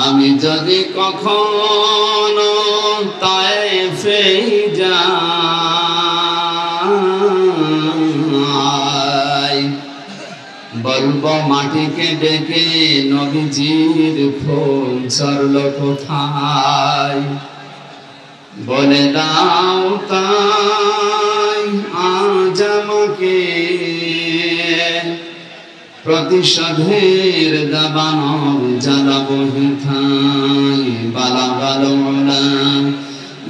আমি যদি কখনো তায়েফে যাই, বলবো মাটিকে ডেকে নবীজির খুন চরল কোথায়। বলে দাও তাই আজ আমাকে প্রতিশোধের দাবানল জ্বালাবো হেথায়। বালাগাল উলা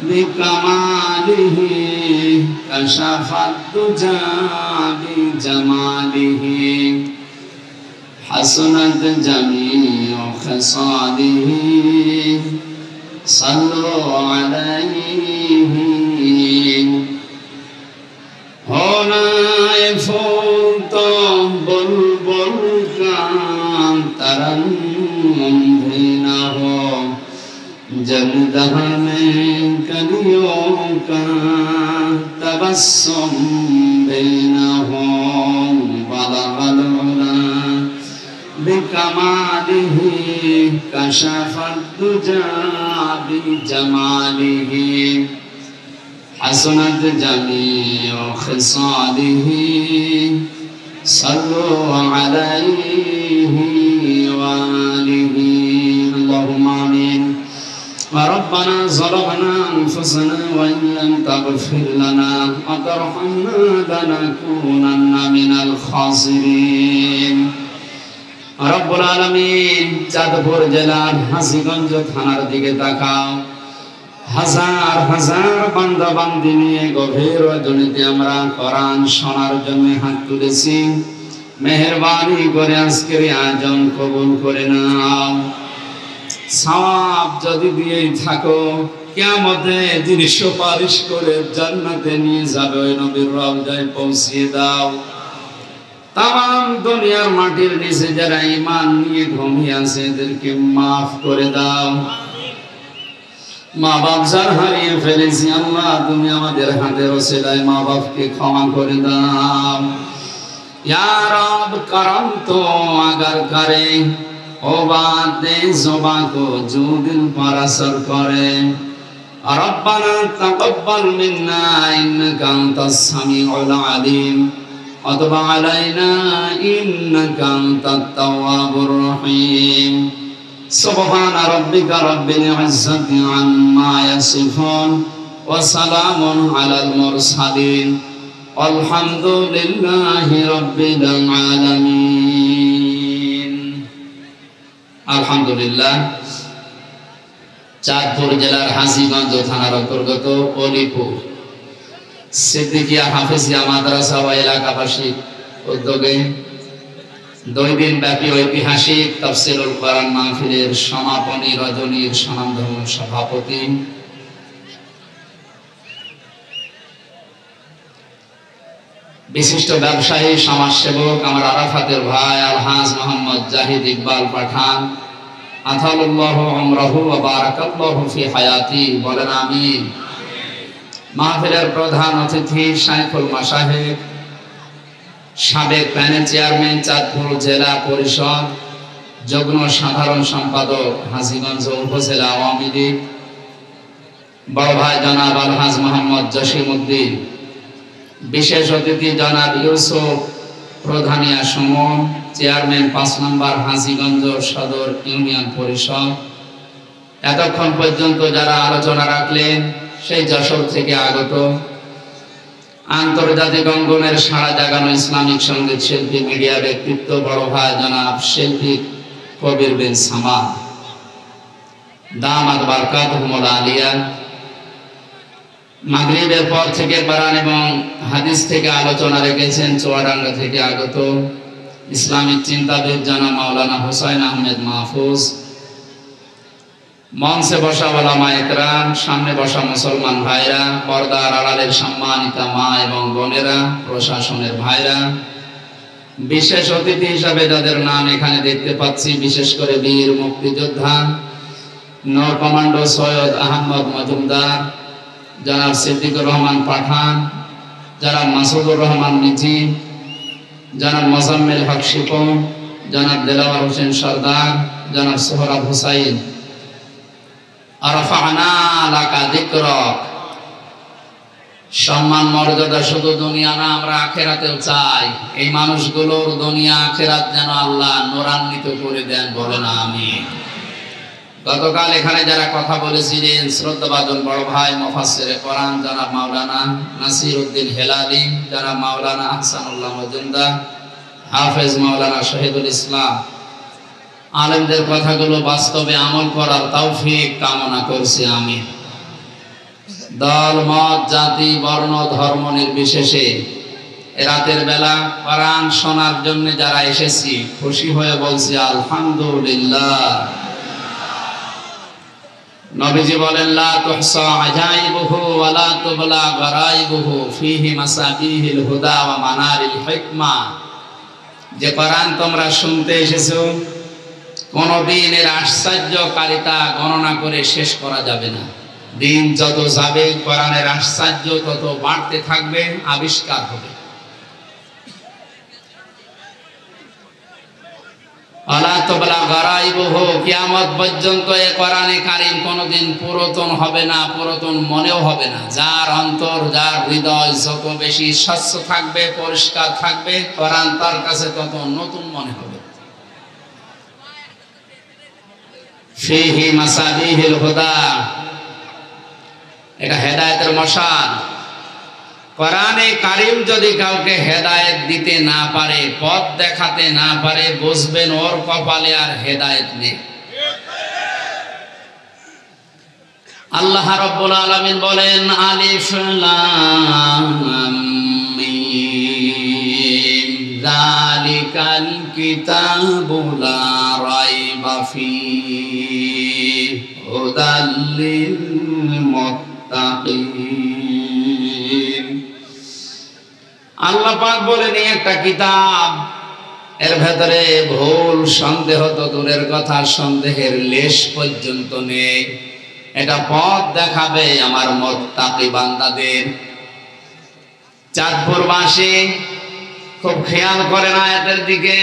বিকামালিহি কাশাফাত দুজা বিজামালিহি হাসনাত জামিউ খাসালিহি সাল্লু আলাইহি। হোনায় ফুল তো বুলবুল का तरन्नुम भी न हो, जमदह में कलियों का तबस्सुम भी न हो। बलगल उला बिकमालिही कशफत दुजा बिजमालिही हसनत जमीउ खिसालिही सल्लु अलैहि वालिहि। अल्लाहुम्मा आमीन। रब्बना ज़लमना अनफुसना व इन लम तगफिर लना व तरहमना लनकूनन्ना मिनल खासिरिन। रब्बुल आलामीन, চাঁদপুর জেলার হাজীগঞ্জ থানার দিকে তাকাও। হাজার হাজার বান্দা বান্দি নিয়ে গভীর রজনীতে আমরা কোরআন শোনার জন্য হাত তুলেছি। মেহেরবানি করে আজকের আয়োজন কবুল করে নাও। সওয়াব যদি দিয়েই থাকো, কিয়ামতে যিনি সুপারিশ করে জান্নাতে নিয়ে যাবে ওই নবীর রওজায় পৌঁছিয়ে দাও। তাম দুনিয়ার মাটির নিচে যারা ঈমান নিয়ে ঘুমিয়ে আছে এদেরকে মাফ করে দাও। মা বাপ যার হারিয়ে ফেলেছি আল্লাহ তুমি আমাদের হাতের ওসিলায় মা বাপকে ক্ষমা করে দাও। ইয়া রব করম তো আগার করে ও বাত দে জুবান কো জো দিল पर असर करे। रब्बना तक़ब्बल मिन्ना इन्नका अंतस समीउल अलीम व तुब अलैना इन्नका अंतात तव्वाबुर रहीम। सुब्हान रब्बिका रब्बिल इज्जति अम्मा यसिफून व सलामुन अलल मुरसलीन वल्हम्दुलिल्लाहि रब्बिल आलामीन। আলহামদুলিল্লাহ। চাঁদপুর জেলার হাজীগঞ্জ থানার অন্তর্গত অলিপুর সিদ্দিকিয়া হাফেজিয়া মাদ্রাসা ও এলাকাবাসীর উদ্যোগে 2 দিন ব্যাপী ঐতিহাসিক তাফসীরুল কোরআন মাহফিলের সমাপনী রজনীর স্বনামধন্য সভাপতি বিশিষ্ট ব্যবসায়ী সমাজসেবক আমার আরাফাতের ভাই আলহাজ মোহাম্মদ জাহিদ ইকবাল পাঠান, আতালাল্লাহু উমরাহু ওয়া বারাকাল্লাহু ফি হায়াতি, বলেন আমিন। মাহফিলের প্রধান অতিথি শাইখুল মাশায়েখ সাবেক প্যানেল চেয়ারম্যান চাঁদপুর জেলা পরিষদ, যুগ্ম সাধারণ সম্পাদক হাজীগঞ্জ উপজেলা আওয়ামী লীগ, বড় ভাই জনাব আলহাজ মোহাম্মদ জসিম উদ্দিন, বিশেষ অতিথি জনাব ইউসুফ প্রধানিয়া সুমন, চেয়ারম্যান 5 নম্বর হাজীগঞ্জ সদর ইউনিয়ন পরিষদ। এতক্ষণ পর্যন্ত যারা আলোচনা রাখলেন সেই যশোর থেকে আগত আন্তর্জাতিক অঙ্গনের সাড়া জাগানো ইসলামিক সঙ্গীত শিল্পী মিডিয়া ব্যক্তিত্ব বড় ভাই জনাব শিল্পী কবির বিন সামাদ দামাত বারকাতুহুমুল আলিয়া, মাগরিবের পর থেকে বারান এবং হাদিস থেকে আলোচনা রেখেছেন চুয়াডাঙ্গা থেকে আগত ইসলামিক চিন্তাবিদ জনাব মাওলানা হুসাইন আহমেদ মাহফুজ, মঞ্চে বসা ওলামায়ে কেরাম, সামনে বসা মুসলমান ভাইরা, পর্দার আড়ালের সম্মানিতা মা এবং বোনেরা, প্রশাসনের ভাইরা, বিশেষ অতিথি হিসাবে যাদের নাম এখানে দেখতে পাচ্ছি, বিশেষ করে বীর মুক্তিযোদ্ধা নৌ কমান্ডো সৈয়দ আহমদ মজুমদার, জনাব সিদ্দিকুর রহমান পাঠান, জনাব মাসুদুর রহমান মিজি, জনাব মোজাম্মেল হক শিপন, জনাব দেলাওয়ার হোসেন সরদার, জনাব সোহরাব হুসাইন আরফা'না লাকা যিকরাক, সম্মান মর্যাদা শুধু দুনিয়া না, আমরা আখিরাতেও চাই। এই মানুষগুলোর দুনিয়া আখিরাত যেন আল্লাহ নূরান্বিত করে দেন, বলেন আমিন। গতকাল এখানে যারা কথা বলেছিলেন, শ্রদ্ধাভাজন বড় ভাই মুফাসসিরে কোরআন জনাব মাওলানা নাসির উদ্দিন হেলালি, জনাব মাওলানা আহসানুল্লাহ মজুমদার, হাফেজ মাওলানা শহীদুল ইসলাম, আলেমদের কথাগুলো বাস্তবে আমল করার তৌফিক কামনা করছি আমি। দল মত জাতি বর্ণ ধর্ম নির্বিশেষে রাতের বেলা কোরআন শোনার জন্য যারা এসেছি, খুশি হয়ে বলছি আলহামদুলিল্লাহ। নবীজি বলেন, লা তুহসা আজাইবুহু ওয়া লা তুবলা গরাইবুহু ফীহি মাসাবিহিল হুদা ওয়া মানারিল হিকমা। যে কোরআন তোমরা শুনতে এসেছো, কোনদিন এর আশ্চর্যকারিতা গণনা করে শেষ করা যাবে না। দিন যত যাবে কোরআনের আশ্চর্য তত বাড়তে থাকবে, আবিষ্কার হবে। আলা তুবলা গরাইবুহু, কিয়ামত পর্যন্ত এই কোরআনে কারীম কোনদিন পুরাতন হবে না, পুরাতন মনেও হবে না। যার অন্তর, যার হৃদয় যত বেশি স্বচ্ছ থাকবে, পরিষ্কার থাকবে, কোরআন তার কাছে তত নতুন মনে হবে। ফীহি মাসাবিহিল হুদা, এটা হেদায়েতের মশাল। কোরআনে কারীম যদি কাউকে হেদায়েত দিতে না পারে, পথ দেখাতে না পারে, বুঝবেন ওর কপালে আর হেদায়েত নেই। আল্লাহ রাব্বুল আলামিন বলেন, আলিফ লাম মিম যালিকাল কিতাবু লা রাইবা ফীহি হুদাল লিল মুত্তাকিন। আল্লাহ পাক বলেন, এই একটা কিতাব, এর ভেতরে ভুল সন্দেহ তো দূরের কথা, সন্দেহের লেশ পর্যন্ত নেই। এটা পথ দেখাবে আমার মুত্তাকি বান্দাদের। চাঁদপুরবাসী খুব খেয়াল করেন আয়াতের দিকে।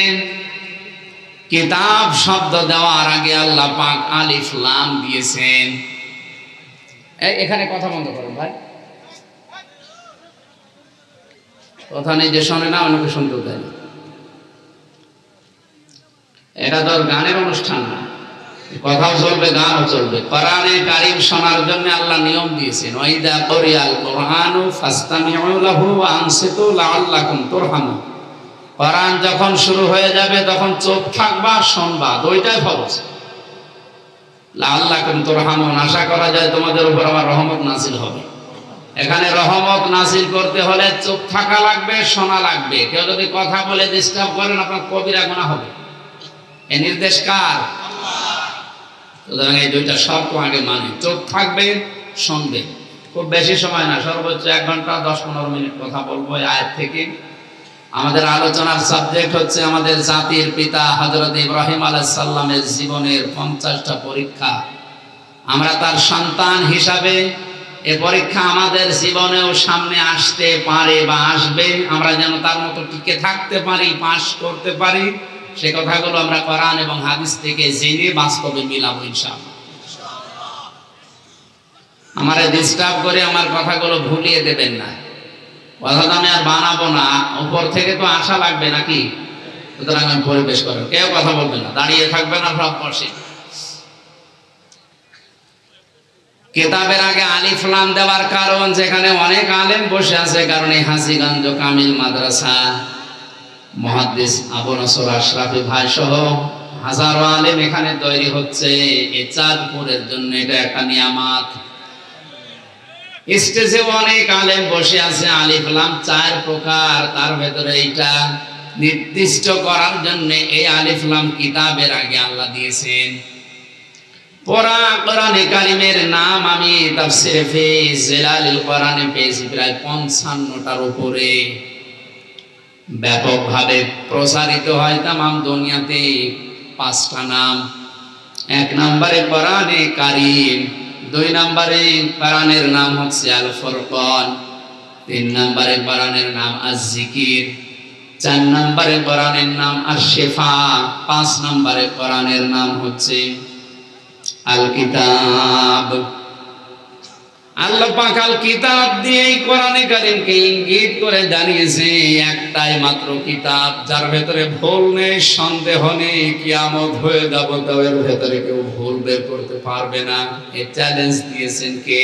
কিতাব শব্দ দেওয়ার আগে আল্লাহ পাক আলিফ লাম দিয়েছেন। এখানে কথা বন্ধ করুন ভাই, কথা নেই যে শোনে না, অন্যকে শুনতেও দেয় না। এটা তো গানের অনুষ্ঠান না, কথাও চলবে, গানও চলবে। কোরআনে কারীম শোনার জন্য আল্লাহ নিয়ম দিয়েছেন, ওয়াইদা কুরিয়াল কুরআনু ফাসতামিউ লাহু ওয়া আনসিতু লাআল্লাকুম তুরহামুন। কোরআন যখন শুরু হয়ে যাবে তখন চুপ থাকবা, শুনবা, দুইটাই ফরজ। লাআল্লাকুম তুরহামুন, আশা করা যায় তোমাদের উপর আমার রহমত নাযিল হবে। এখানে রহমত নাযিল করতে হলে চুপ থাকা লাগবে, শোনা লাগবে। কেউ যদি কথা বলে ডিস্টার্ব করেন, আপনার কবিরা গুনাহ হবে। এই নির্দেশ কার? সুতরাং এই দুইটা শর্ত আগে মানে, চুপ থাকবে, শুনবে। খুব বেশি সময় না, সর্বোচ্চ 1 ঘন্টা 10-15 মিনিট কথা বলবো এই আয়াত থেকে। আমাদের আলোচনার সাবজেক্ট হচ্ছে আমাদের জাতির পিতা হযরত ইব্রাহিম আলাইহিস সালামের জীবনের 50টা পরীক্ষা। আমরা তার সন্তান হিসাবে এই পরীক্ষা আমাদের জীবনেও সামনে আসতে পারে বা আসবে। আমরা যেন তার মতো টিকে থাকতে পারি, পাস করতে পারি, সে কথাগুলো আমরা কোরআন এবং হাদিস থেকে জেনে বাস্তবে মিলাবো ইনশাআল্লাহ। আমারে ডিস্টার্ব করে আমার কথাগুলো ভুলিয়ে দেবেন না। কথা আমি আর বানাবো না, উপর থেকে তো আশা লাগবে নাকি? সুতরাং আমি পরিবেশ করেন, কেউ কথা বলবেন না, দাঁড়িয়ে থাকবেন না, সব বসে। কিতাবের আগে আলিফ লাম দেওয়ার কারণ, যেখানে অনেক আলেম বসে আছে, কারণ এই হাজীগঞ্জ কামিল মাদ্রাসা মুহাদ্দিস আবু নসর আশরাফি ভাই সহ হাজারো আলেম এখানে তৈরি হচ্ছে। এই চাঁদপুরের জন্য এটা একটা নিয়ামত। স্টেজে অনেক আলেম বসে আছে। আলিফ লাম 4 প্রকার, তার ভেতরে এইটা নির্দিষ্ট করার জন্য এই আলিফ লাম কিতাবের আগে আল্লাহ দিয়েছেন। পুরা কোরআনে কারীমের নাম আমি তাফসীরে ফি জিলালিল কোরআনে পেয়েছি প্রায় 55টার উপরে। ব্যাপকভাবে প্রসারিত হয় তামাম দুনিয়াতে 5টা নাম। 1 নম্বরে কোরআনে কারীম, 2 নম্বরে কোরআনের নাম হচ্ছে আল ফুরকান, 3 নম্বরে কোরআনের নাম আজ-জিকির, 4 নম্বরে কোরআনের নাম আশ-শিফা, 5 নম্বরে কোরআনের নাম হচ্ছে আল কিতাব। আল্লাহ পাক আল কিতাব দিয়ে কোরআনে কারীমকে ইঙ্গিত করে জানিয়েছে একটাই মাত্র কিতাব, যার ভেতরে ভুল নেই, সন্দেহ নেই, কিয়ামত হয়ে যাবে তাও এর ভেতরে কেউ ভুল বের করতে পারবে না। এই চ্যালেঞ্জ দিয়েছেন কে?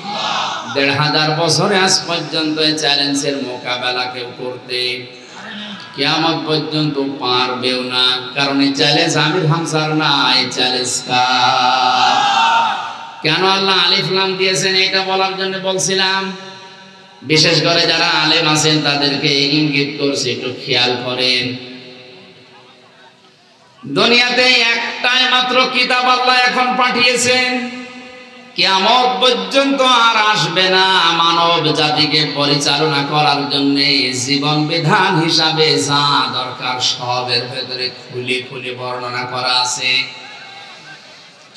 আল্লাহ। ১৫০০ বছরে আজ পর্যন্ত এই চ্যালেঞ্জের মোকাবেলা কেউ করতে কিয়ামত পর্যন্ত পারবেও না, কারণ এই চ্যালেঞ্জ আমির হামজার না, এই চ্যালেঞ্জ কার? কেন আল্লাহ আলিফ লাম দিয়েছেন এটা বলার জন্য বলছিলাম। বিশেষ করে যারা আলেম আছেন তাদেরকে ইঙ্গিত করছে, একটু খেয়াল করেন। দুনিয়াতে একটাই মাত্র কিতাব আল্লাহ এখন পাঠিয়েছেন, কিয়ামত পর্যন্ত আর আসবে না। মানব জাতিকে পরিচালনা করার জন্য জীবন বিধান হিসাবে যা দরকার সবের ভেতরে খুলে খুলে বর্ণনা করা আছে।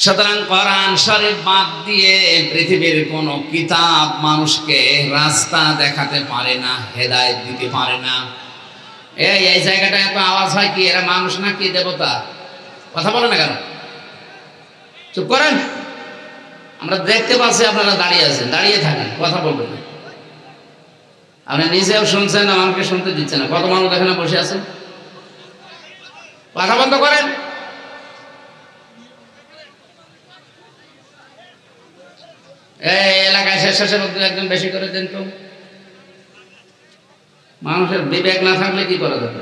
সুতরাং কোরআন শরীফ বাদ দিয়ে পৃথিবীর কোন কিতাব মানুষকে রাস্তা দেখাতে পারে না, হেদায়েত দিতে পারে না। এই জায়গাটা এত আওয়াজ হয় কি? এরা মানুষ না কি দেবতা? কথা বলে না কেন? চুপ করেন। আমরা দেখতে পাচ্ছি আপনারা দাঁড়িয়ে আছেন, দাঁড়িয়ে থাকেন, কথা বলবেন না। আপনি নিজেও শুনছেন, আমাকে শুনতে দিচ্ছেন না। কত মানুষ এখানে বসে আছেন? কথা বন্ধ করেন। এই এলাকায় শেষের মধ্যে একজন বেশি করে দেন তো। মানুষের বিবেক না থাকলে কি করা যাবে?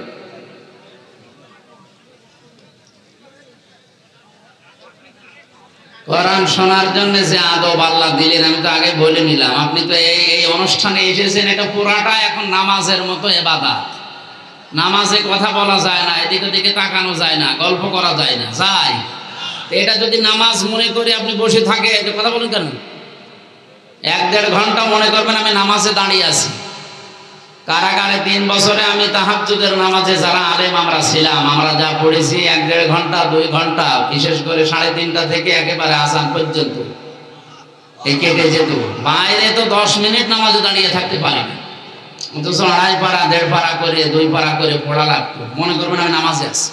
কোরআন শোনার জন্য যে আদব আল্লাহ দিলেন আমি তো আগে বলে নিলাম। আপনি তো এই অনুষ্ঠানে এসেছেন, এটা পুরাটা এখন নামাজের মতো ইবাদত। নামাজে কথা বলা যায় না, এদিকে ওদিকে তাকানো যায় না, গল্প করা যায় না, যায়? এটা যদি নামাজ মনে করে আপনি বসে থাকে, কথা বলেন কেন? ১-১.৫ ঘন্টা মনে করবেন আমি নামাজে দাঁড়িয়ে আছি। কারাগারে ৩ বছরে আমি তাহাজ্জুদের নামাজে যারা আলেম আমরা ছিলাম, আমরা যা পড়েছি ১-১.৫ ঘন্টা ২ ঘন্টা, বিশেষ করে ৩:৩০ থেকে একেবারে আসান পর্যন্ত এই কেটে যেত। বাইরে তো ১০ মিনিট নামাজে দাঁড়িয়ে থাকতে পারি না, অথচ ২.৫ পারা ১.৫ পারা করে ২ পারা করে পড়া লাগতো। মনে করবেন আমি নামাজে আছি।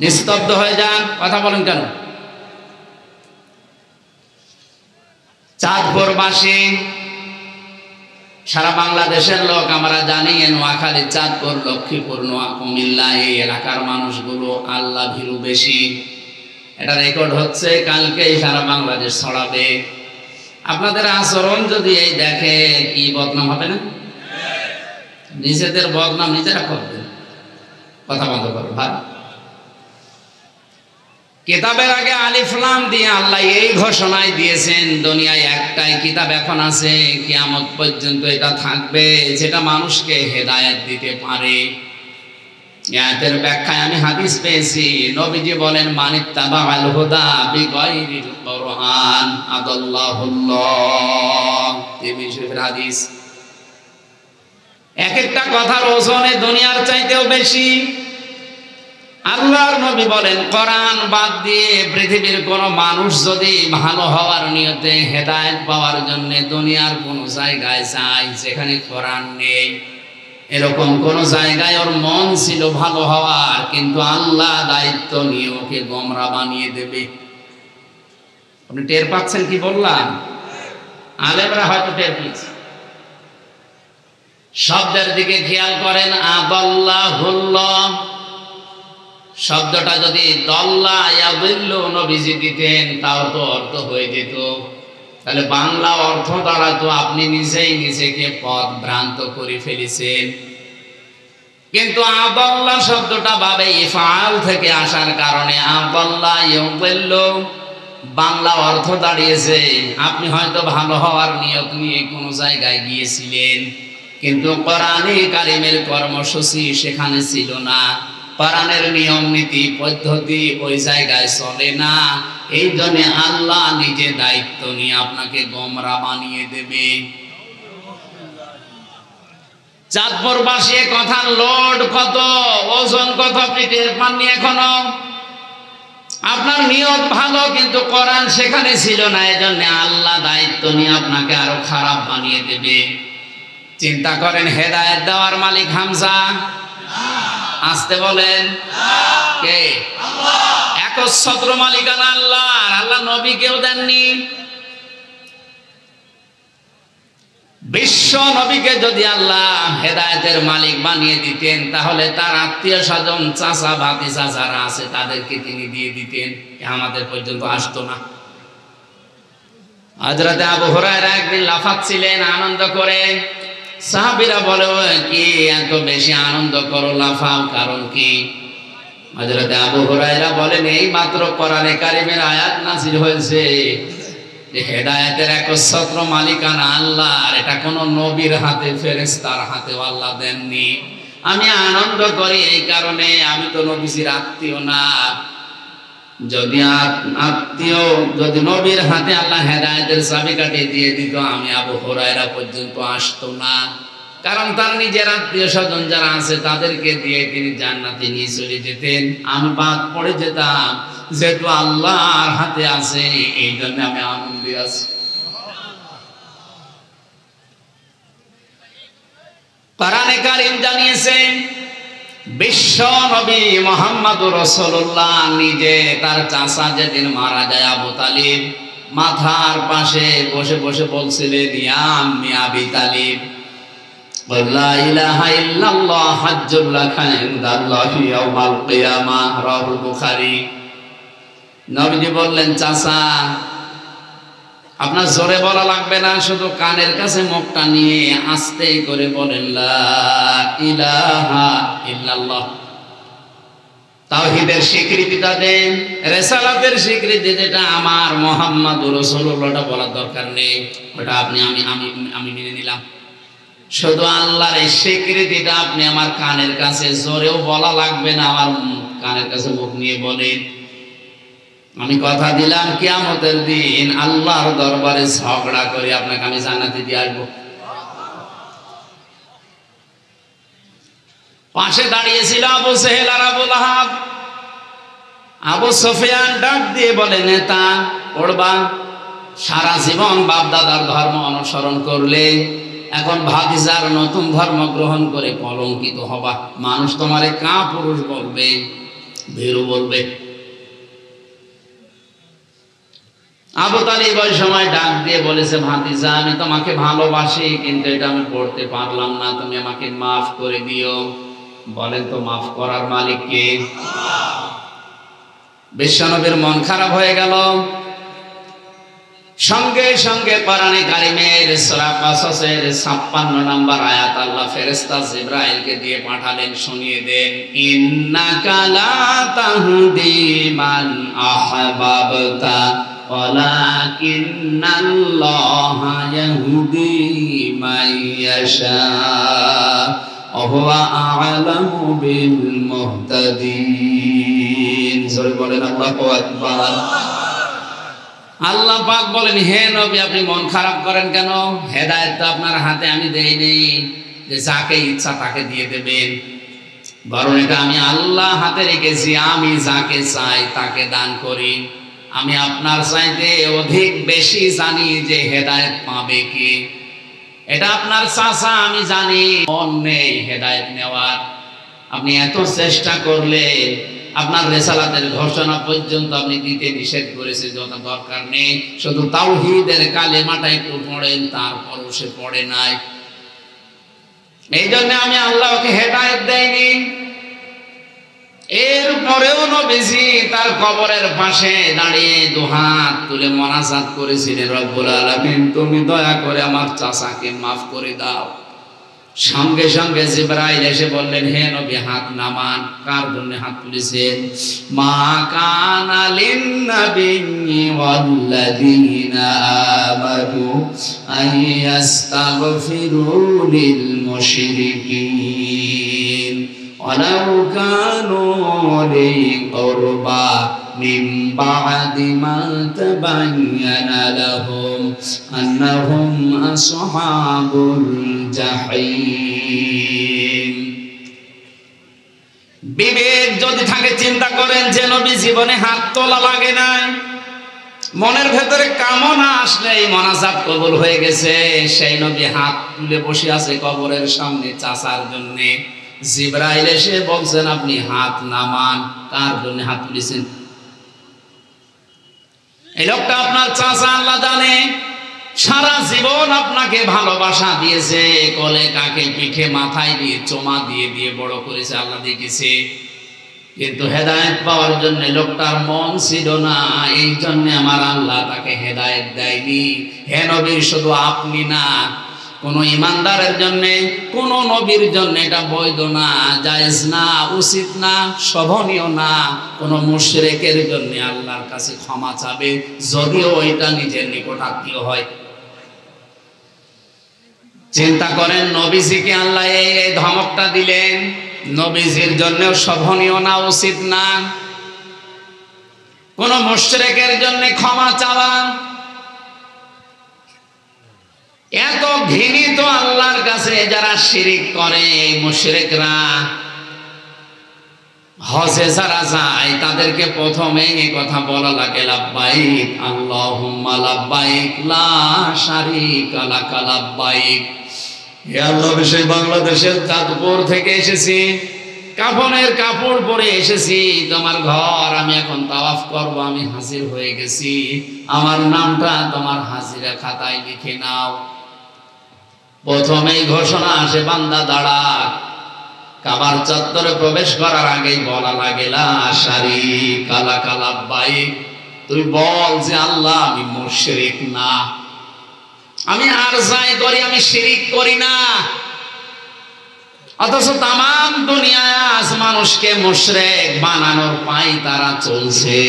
নিস্তব্ধ হয়ে যান, কথা বলেন কেন? চাঁদপুরবাসী, সারা বাংলাদেশের লোক আমরা জানি, নোয়াখালী, চাঁদপুর, লক্ষ্মীপুর, কুমিল্লা এই এলাকার মানুষগুলো আল্লাহ ভীরু বেশি। এটা রেকর্ড হচ্ছে, কালকেই সারা বাংলাদেশ ছড়াবে। আপনাদের আচরণ যদি এই দেখে, কি বদনাম হবে না? নিজেদের বদনাম নিজেরা করবেন। কথা বন্ধ করো ভাই। কিতাবের আগে আলিফ লাম দিয়ে আল্লাহ এই ঘোষণাই দিয়েছেন, দুনিয়ায় একটাই কিতাব এখন আছে, কিয়ামত পর্যন্ত এটা থাকবে, যেটা মানুষকে হেদায়েত দিতে পারে। আয়াতের ব্যাখ্যায় আমি হাদিস পেয়েছি, নবীজি বলেন, মানিত্তাবাআল হুদা বিগাইরিল কুরআন আদাল্লাহুল্লাহ। তিরমিজি শরীফের হাদিস। এক একটা কথার ওজনে দুনিয়ার চাইতেও বেশি। আল্লাহর নবী বলেন, কোরআন বাদ দিয়ে পৃথিবীর কোন মানুষ যদি ভালো হওয়ার নিয়তে হেদায়েত পাওয়ার জন্য দুনিয়ার কোন জায়গায় যায় যেখানে কোরআন নেই, এরকম কোন জায়গায় ওর মন ছিল ভালো হওয়ার, কিন্তু আল্লাহ দায়িত্ব নিয়ে ওকে গোমরা বানিয়ে দেবে। আপনি টের পাচ্ছেন কি বললাম? আলেমরা হয়তো টের পেয়েছে। শব্দের দিকে খেয়াল করেন, আদাল্লাহুল্লাহ শব্দটা যদি দল্লা ইয়াদিল্লু নবীজি দিতেন তাও তো অর্থ হয়ে যেত। তাহলে বাংলা অর্থ দ্বারা তো আপনি নিজেই নিজেকে পথ ভ্রান্ত করে ফেলেছেন। কিন্তু আদাল্লাহ শব্দটা বাবে ইফআল থেকে আসার কারণে আদাল্লা ইয়াদিল্লু বাংলা অর্থ দাঁড়িয়েছে, আপনি হয়তো ভালো হওয়ার নিয়ত নিয়ে কোনো জায়গায় গিয়েছিলেন, কিন্তু কোরআনে কারিমের কর্মসূচি সেখানে ছিল না, কোরআনের নিয়ম নীতি পদ্ধতি ওই জায়গায় চলে না। এই জন্য আল্লাহ নিজে দায়িত্ব নিয়ে আপনাকে গোমরা বানিয়ে দেবে। চাঁদপুরবাসী কথার লোড কত, ওজন কত আপনি টের পাননি এখনো। আপনার নিয়ত ভালো, কিন্তু কোরআন সেখানে ছিল না, এজন্য আল্লাহ দায়িত্ব নিয়ে আপনাকে আরো খারাপ বানিয়ে দেবে। চিন্তা করেন, হেদায়েত দেওয়ার মালিক হামজা? আসতে বলেন কে? একচ্ছত্র মালিকানা আল্লাহ। আল্লাহ নবীকেও দেননি। বিশ্ব নবীকে যদি আল্লাহ হেদায়েতের মালিক বানিয়ে দিতেন, তাহলে তার আত্মীয় স্বজন, চাচা ভাতিজা যারা আছে তাদেরকে তিনি দিয়ে দিতেন, আমাদের পর্যন্ত আসতো না। হযরত আবু হুরায়রা একদিন লাফাচ্ছিলেন আনন্দ করে। সাহাবীরা বলে, কি এত বেশি আনন্দ করো, লাফাও, কারণ কি? হযরত আবু হুরায়রা বলেন, এই মাত্র কোরআনে কারীমের আয়াত নাযিল হয়েছে যে হেদায়েতের একচ্ছত্র মালিকানা আল্লাহ, আর এটা কোন নবীর হাতে, ফেরেশতার হাতেও আল্লাহ দেননি। আমি আনন্দ করি এই কারণে, আমি তো নবীজির আত্মীয় না। যদি আত্মীয়, যদি নবীর হাতে আল্লাহ হেদায়েতের চাবিকাঠি দিয়ে দিত, আমি আবু হুরায়রা পর্যন্ত আসতো না। কারণ তার নিজের আত্মীয় স্বজন যারা আছে তাদেরকে দিয়ে তিনি জান্নাতে নিয়ে চলে যেতেন, আমি বাদ পড়ে যেতাম। যেহেতু আল্লাহর হাতে আছে, এই জন্য আমি আনন্দে আছি। কোরআনে কারীম জানিয়েছেন, বিশ্ব নবী মুহাম্মদুর রাসূলুল্লাহ নিজে তার চাচা যেদিন মারা যায় আবু তালিব, মাথার পাশে বসে বসে বলছিলেন, ইয়া আম্মি আবি তালিব, লা ইলাহা ইল্লাল্লাহ হাজ্জুল লাকা ইনদাল্লাহি ইয়াউমাল কিয়ামাহ, রাওয়াহুল বুখারী। নবীজি বললেন, চাচা আপনার জোরে বলা লাগবে না, শুধু কানের কাছে মুখটা নিয়ে আস্তে করে বলেন, লা ইলাহা ইল্লাল্লাহ। তাওহীদের স্বীকৃতিটা দেন, রিসালাতের স্বীকৃতি যেটা আমার মুহাম্মদুর রাসূলুল্লাহটা বলার দরকার নেই, ওটা আপনি আমি মেনে নিলাম। শুধু আল্লাহর এই স্বীকৃতিটা আপনি আমার কানের কাছে, জোরেও বলা লাগবে না, আমার কানের কাছে মুখ নিয়ে বলেন। আমি কথা দিলাম কিয়ামতের দিন আল্লাহর দরবারে ঝগড়া করে আপনাকে আমি জান্নাতে দিয়ে আসবো। পাশে দাঁড়িয়েছিল আবু জেহেল আর আবু লাহাব। আবু সুফিয়ান ডাক দিয়ে বলে, নেতা পড়বা, সারা জীবন বাপ দাদার ধর্ম অনুসরণ করলে এখন ভাতিজার নতুন ধর্ম গ্রহণ করে কলঙ্কিত হবা। মানুষ তোমারে কাপুরুষ বলবে, ভীরু বলবে। আবু তালিব ওই সময় ডাক দিয়ে বলেছে, ভাতিজা আমি তোমাকে ভালোবাসি, কিন্তু এটা আমি পড়তে পারলাম না, তুমি আমাকে মাফ করে দিও। বলেন তো মাফ করার মালিক কে? বিশ্বনবীর মন খারাপ হয়ে গেল। সঙ্গে সঙ্গে কোরআনে কারীমের সূরা কাসাসের 56 নম্বর আয়াত আল্লাহ ফেরেশতা জিবরাইলকে দিয়ে পাঠালেন, শুনিয়ে দেন, ইন্নাকা লা তাহদি মান আহবাবতা ওয়ালাকিন্নাল্লাহা ইয়াহদি মান ইয়াশা ওয়া হুয়া আ'লামু বিল মুহতাদিন। জোরে বলেন আল্লাহু আকবার। আল্লাহ পাক বলেন, হে নবী আপনি মন খারাপ করেন কেন? হেদায়েত তো আপনার হাতে আমি দেইনি যে যাকে ইচ্ছা তাকে দিয়ে দেবেন, বরং এটা আমি আল্লাহ হাতে রেখেছি, আমি যাকে চাই তাকে দান করি। আমি আপনার চাইতে অধিক বেশি জানি যে হেদায়েত পাবে কি। এটা আপনার চাচা, আমি জানি মন নেই হেদায়েত নেওয়ার। আপনি এত চেষ্টা করলে আপনার রিসালাতের ঘোষণা পর্যন্ত আপনি দিতে নিষেধ করেছে, যত দরকার নেই। শুধু তাওহীদের কালেমাটা একটু পড়েন, তারপরও সে পড়ে নাই। এই জন্য আমি আল্লাহকে হেদায়েত দেইনি। এরপরেও নবীজি তার কবরের পাশে দাঁড়িয়ে দুহাত তুলে মোনাজাত করেছিলেন, রব্বুল আলামিন তুমি দয়া করে আমার চাচাকে মাফ করে দাও। সঙ্গে সঙ্গে জিবরাইল এসে বললেন, হে নবী হাত নামান। কার জন্য হাত তুলেছেন? মা কানা লিন-নাবিয়্যি ওয়াল্লাযীনা আমানু আইয়াস্তাগফিরু লিল মুশরিকিন ওয়ালাউ কানু উলি কুরবা মিন বা'দি মা তাবায়্যানা লাহুম আন্নাহুম আসহাবুল জাহিম। বিবেক যদি থাকে চিন্তা করেন যে নবী জীবনে হাত তোলা লাগে না, মনের ভেতরে কামনা আসলে এই মোনাজাত কবুল হয়ে গেছে। সেই নবী হাত তুলে বসে আছে কবরের সামনে চাচার জন্য। জিবরাইল এসে বলছেন আপনি হাত নামান। কার জন্য হাত তুলেছেন? এই লোকটা আপনার চাচা, আল্লাহ জানে। সারা জীবন আপনাকে ভালোবাসা দিয়েছে, কোলে কাকে পিঠে মাথায় দিয়ে চোমা দিয়ে দিয়ে বড় করেছে, আল্লাহ দেখেছে। কিন্তু হেদায়েত পাওয়ার জন্য লোকটার মন ছিল না, এই জন্য আমার আল্লাহ তাকে হেদায়েত দেয়নি। হে নবী, শুধু আপনি না, কোন ইমানদারের জন্য, কোন নবীর জন্য এটা বৈধ না, জায়েজ না, উচিত না, শোভনীয় না কোন মুশরিকের জন্য আল্লাহর কাছে ক্ষমা চাবে, যদিও ওইটা নিজের নিকটাত্মীয় হয়। চিন্তা করেন, নবীজিকে আল্লাহ এই ধমকটা দিলেন, নবীজির জন্য শোভনীয় না, উচিত না কোন মুশরিকের জন্য ক্ষমা চাওয়া। এত ঘৃণিত আল্লাহর কাছে যারা শিরিক করে, এই মুশরিকরা, হজে যারা যায় তাদেরকে প্রথমে এই কথা বলা লাগে, লাব্বাইক আল্লাহুম্মা লাব্বাইক লা শারীকা লাকা লাব্বাইক। হে আল্লাহ, সেই বাংলাদেশের চাঁদপুর থেকে এসেছি, কাফনের কাপড় পরে এসেছি তোমার ঘর, আমি এখন তাওয়াফ করব, আমি হাজির হয়ে গেছি, আমার নামটা তোমার হাজিরা খাতায় লিখে নাও। প্রথমেই ঘোষণা আসে, বান্দা দাঁড়া। কাবার চত্বরে প্রবেশ করার আগেই বলা লাগে, লা শারীকা লাকা লাব্বাইক। তুই বল যে আল্লাহ, আমি মুশরিক না, আমি আর যাই করি আমি শিরিক করি না। অথচ তামাম দুনিয়ায় আজ মানুষকে মুশরিক বানানোর পাই তারা চলছে।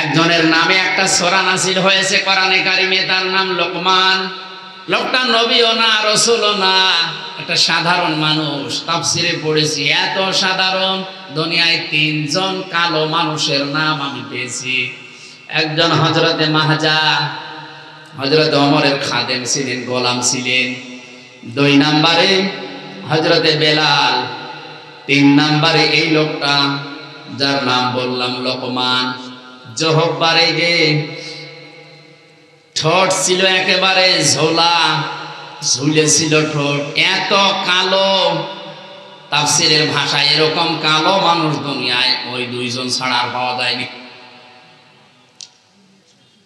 একজনের নামে একটা সূরা নাযিল হয়েছে কোরআনে কারিমে, তার নাম লোকমান। লোকটা নবীও না, রাসূলও না, একটা সাধারণ মানুষ। তাফসিরে পড়েছি, এত সাধারণ, দুনিয়ায় 3 জন কালো মানুষের নাম আমি পেয়েছি। একজন হযরতে মাহজা, হযরতে ওমরের খাদেম ছিলেন, গোলাম ছিলেন। 2 নম্বরে হযরতে বেলাল। 3 নম্বরে এই লোকটা যার নাম বললাম লোকমান। জহব্বারে গে ঠোঁট ছিল একেবারে ঝোলা, ঝুলেছিল ঠোঁট, এত কালো। তাফসিরের ভাষায় এরকম কালো মানুষ দুনিয়ায় ওই 2 জন ছাড়া আর পাওয়া যায়নি।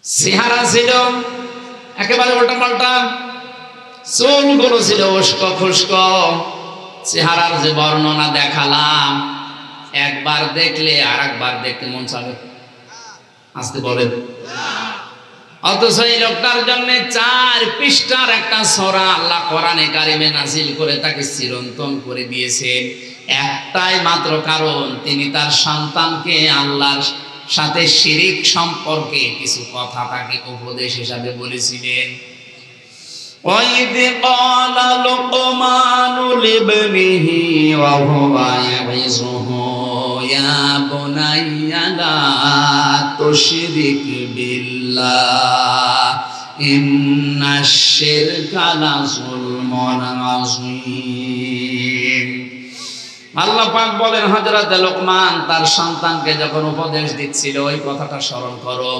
চেহারা ছিল একেবারে উল্টা পাল্টা, চুলগুলো ছিল উস্কো খুস্কো। চেহারার যে বর্ণনা দেখালাম, একবার দেখলে আর একবার দেখতে মন চাবে। আসতে বলেন। অথচ এই লোকটার জন্য 4 পৃষ্ঠার একটা সূরা আল্লাহ কোরআনে কারিমে নাযিল করে তাকে চিরন্তন করে দিয়েছেন। একটাই মাত্র কারণ, তিনি তার সন্তানকে আল্লাহর সাথে শিরিক সম্পর্কে কিছু কথা তাকে উপদেশ হিসাবে বলেছিলেন। وَإِذْ قَالَ لُقْمَانُ لِابْنِهِ وَهُوَ يَعِظُهُ يَا بُنَيَّ لَا تُشْرِكْ بِاللَّهِ إِنَّ الشِّرْكَ لَظُلْمٌ عَظِيمٌ। আল্লাহ পাক বলেন, হযরত লোকমান তার সন্তানকে যখন উপদেশ দিচ্ছিল, ওই কথাটা স্মরণ করো।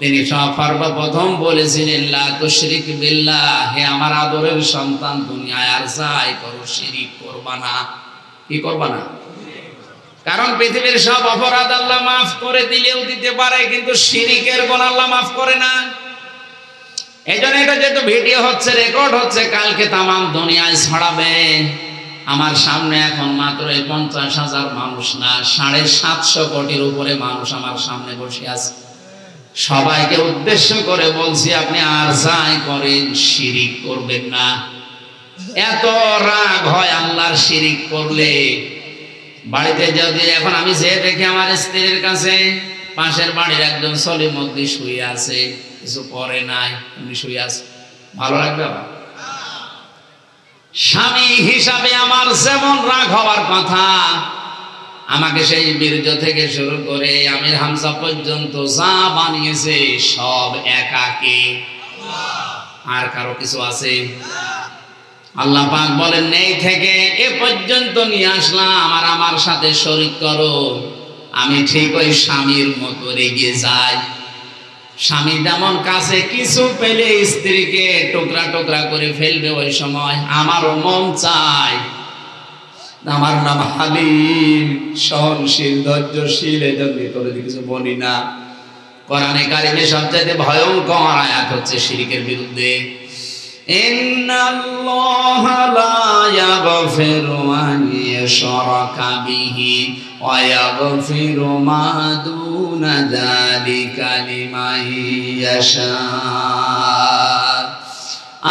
তিনি সর্বপ্রথম বলেছিলেন, লা তুশরিক বিল্লাহ, হে আমার আদরের সন্তান, দুনিয়ায় আর যাই করো শিরিক করবা না। কি করবা না? কারণ পৃথিবীর সব অপরাধ আল্লাহ মাফ করে দিলেও দিতে পারে, কিন্তু শিরিকের গুনাহ আল্লাহ মাফ করে না। এইজন্য এটা যেহেতু ভিডিও হচ্ছে, রেকর্ড হচ্ছে, কালকে তামাম দুনিয়ায় ছড়াবে। আমার সামনে এখন মাত্র 50,000 মানুষ না, 750 কোটির উপরে মানুষ আমার সামনে বসে আছে। সবাইকে উদ্দেশ্য করে বলছি, আপনি আর যাই করেন শিরিক করবেন না। এত রাগ হয় আল্লাহর শিরিক করলে। বাড়িতে যদি এখন আমি যে দেখি আমার স্ত্রীর কাছে পাশের বাড়ির একজন সলিমদ্দি শুয়ে আছে, কিছু করে নাই, উনি শুয়ে আছে, ভালো লাগবে? আবার স্বামী হিসাবে আমার যেমন রাগ হওয়ার কথা, আমাকে সেই বীর্য থেকে শুরু করে আমির হামজা পর্যন্ত যা বানিয়েছে সব একাকে, আর কারো কিছু আছে? আল্লাহ পাক বলেন, নেই থেকে এ পর্যন্ত নিয়ে আসলাম, আর আমার সাথে শরীক করো। আমি ঠিক ওই স্বামীর মতো রেগে যাই। স্বামী যেমন কাছে কিছু পেলে স্ত্রীকে টুকরা টুকরা করে ফেলবে, ওই সময় আমারও মন চায় আমার নাম হালিম, সহনশীল, ধৈর্যশীল, এজন্য করে কিছু বলি না। কোরআনে কারিমে সবচেয়ে ভয়ঙ্কর আয়াত হচ্ছে শিরকের বিরুদ্ধে। ইন্নাল্লাহা লা ইয়াগফিরু আন ইউশরাকা বিহি ওয়া ইয়াগফিরু মা দুনা যালিকা লিমান ইয়াশা।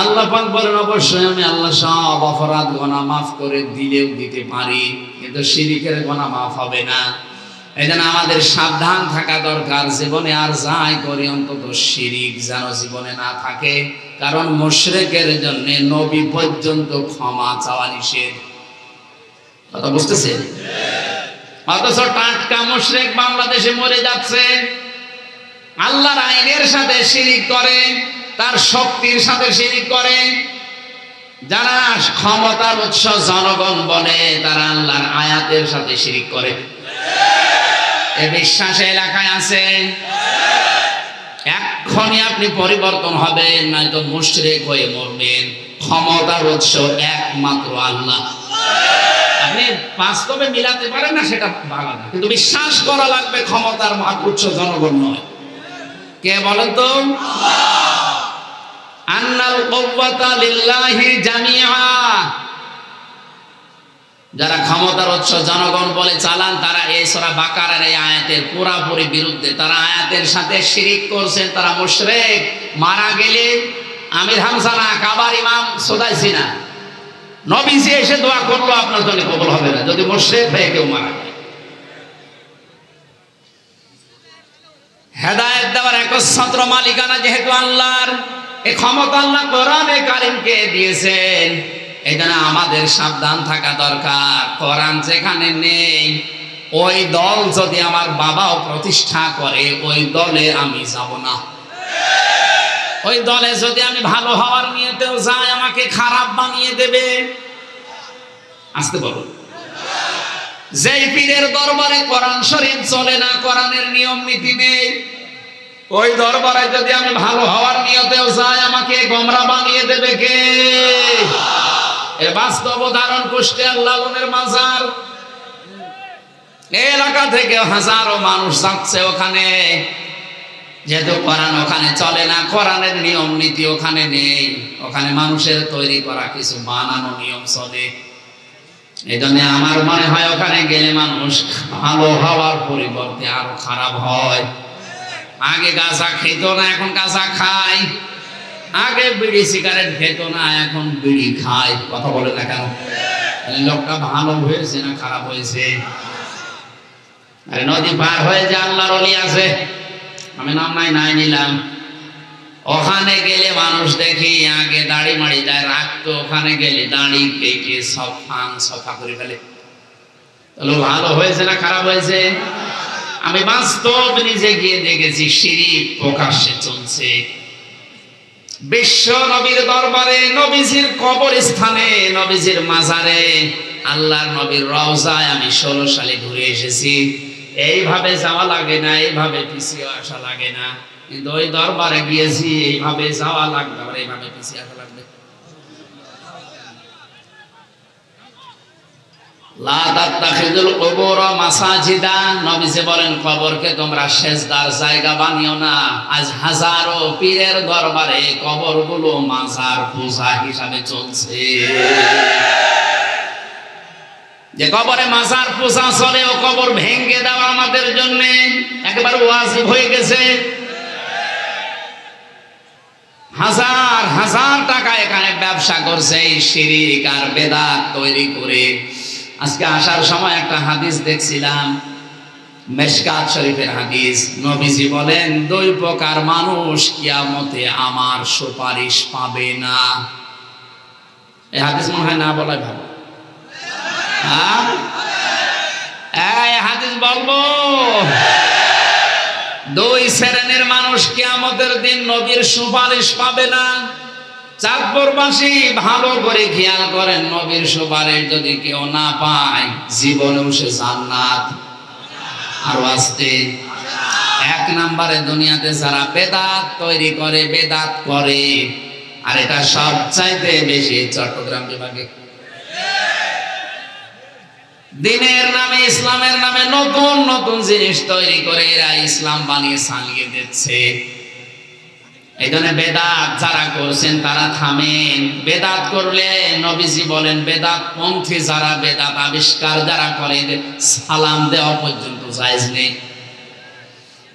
আল্লাহ পাক বলেন, অবশ্যই আমি আল্লাহ সব অপরাধ গুনাহ মাফ করে দিলেও দিতে পারি, কিন্তু শিরকের গুনাহ মাফ হবে না। এজন্য আমাদের সাবধান থাকা দরকার। জীবনে আর যাই করি অন্তত শিরক যেন জীবনে না থাকে, কারণ মুশরিকের জন্য নবী পর্যন্ত ক্ষমা চাওয়া নিষেধ। কথা বুঝতেছেন? অথচ টাটকা মুশরিক বাংলাদেশে মরে যাচ্ছে, আল্লাহর আইনের সাথে শিরক করে, তার শক্তির সাথে শিরক করে। যারা ক্ষমতার উৎস জনগণ বলে, তারা আল্লাহর আয়াতের সাথে শিরক করে। এই বিশ্বাস এলাকায় আছে। এক্ষুনি আপনি পরিবর্তন হবেন, নয়তো মুশরিক হয়ে মরবেন। ক্ষমতার উৎস একমাত্র আল্লাহ। আপনি বাস্তবে মিলাতে পারেন না, সেটা আলাদা, কিন্তু বিশ্বাস করা লাগবে ক্ষমতার উৎস জনগণ নয়। কে বলেন তো? আন্নাল কুওয়াতা লিল্লাহি জামিআ। যারা ক্ষমতার উৎস জনগণ বলে চালান, তারা এই সূরা বাকারার এই আয়াতের পুরোপুরি বিরুদ্ধে। তারা আয়াতের সাথে শিরক করছেন, তারা মুশরিক। মারা গেলে আমির হামজা না, কাবার ইমাম সুদাইসি না, নবীজি এসে দোয়া করলো আপনার জন্য কবুল হবে না যদি মুশরিক হয়ে কেউ মারা যায়। হেদায়েত দেওয়ার একচ্ছত্র মালিকানা যেহেতু আল্লাহর, এই ক্ষমতা আল্লাহ কোরআনে কারিমকে দিয়েছেন। এই জন্য আমাদের সাবধান থাকা দরকার। কোরআন যেখানে নেই, ওই দল যদি আমার বাবাও প্রতিষ্ঠা করে, ওই দলে আমি যাব না। ওই দলে যদি আমি ভালো হওয়ার নিয়েতেও যাই, আমাকে খারাপ বানিয়ে দেবে। আসতে বলো। যেই পীরের দরবারে কোরআন শরীফ চলে না, কোরআনের নিয়ম নীতি নেই, ওই দরবারে যদি আমি ভালো হওয়ার নিয়তেও যাই, আমাকে গোমরা বানিয়ে দেবে কে? এর বাস্তব উদাহরণ কুষ্টিয়া লালনের মাজার। এই এলাকা থেকে হাজারো মানুষ যাচ্ছে ওখানে, যেহেতু কোরআন ওখানে চলে না, কোরআনের নিয়ম নীতি ওখানে নেই, ওখানে মানুষের তৈরি করা কিছু বানানো নিয়ম চলে। এই জন্য আমার মনে হয় ওখানে গেলে মানুষ ভালো হওয়ার পরিবর্তে আরো খারাপ হয়। আগে গাঁজা খেত না, এখন গাঁজা খায়। আগে বিড়ি সিগারেট খেত না, এখন বিড়ি খায়। কথা বলে না কেন? লোকটা ভালো হয়েছে না খারাপ হয়েছে? আরে নদী পার হয়ে যে আল্লাহর ওলি আছে, আমি নাম নাই নিলাম, ওখানে গেলে মানুষ দেখি আগে দাড়ি মাড়ি যায় রাখতো, ওখানে গেলে দাড়ি কেটে সব ফান সফা করে ফেলে। তাহলে ভালো হয়েছে না খারাপ হয়েছে? আমি বাস্তব নিজে গিয়ে দেখেছি শিরক প্রকাশ্যে চলছে। বিশ্ব নবীর দরবারে, নবীজির কবরস্থানে, নবীজির মাজারে, আল্লাহর নবীর রওজায় আমি 16 সালে ঘুরে এসেছি। এইভাবে যাওয়া লাগে না, এইভাবে পিছিয়ে আসা লাগে না, কিন্তু ওই দরবারে গিয়েছি, এইভাবে যাওয়া লাগবে, আবার এইভাবে পিছিয়ে আসা লাগবে। লা তাত্তাখিযুল কুবুর মাসাজিদা। নবীজি বলেন, কবরকে তোমরা সেজদার জায়গা বানিও না। আজ হাজারো পীরের দরবারে কবরগুলো মাজার পূজা হিসাবে চলছে। যে কবরে মাজার পূজা চলে, ও কবর ভেঙে দেওয়া আমাদের জন্য একেবারে ওয়াজিব হয়ে গেছে। হাজার হাজার টাকা এখানে ব্যবসা করছে এই শিরক আর বেদাত তৈরি করে। আজকে আসার সময় একটা হাদিস দেখছিলাম, মেশকাত শরীফের হাদিস। নবীজি বলেন, 2 প্রকার মানুষ কিয়ামতে আমার সুপারিশ পাবে না। এই হাদিস মনে হয় না বলাই ভালো। এই হাদিস বলবো, 2 শ্রেণীর মানুষ কিয়ামতের দিন নবীর সুপারিশ পাবে না। চাঁদপুরবাসী ভালো করে খেয়াল করেন, নবীর সুপারিশ যদি কেউ না পায়, জীবনেও সে জান্নাত আরো আসতে। 1 নম্বরে দুনিয়াতে যারা বেদাত তৈরি করে, বেদাত করে, আর এটা সবচাইতে বেশি চট্টগ্রাম বিভাগে। দিনের নামে, ইসলামের নামে নতুন নতুন জিনিস তৈরি করে এরা ইসলাম বানিয়ে চালিয়ে দিচ্ছে। এই জন্য বেদাত যারা করছেন তারা থামেন। বেদাত করলে নবীজি বলেন বেদাত পন্থী যারা, বেদাত আবিষ্কার যারা করে, সালাম দেওয়া পর্যন্ত জায়েজ নেই।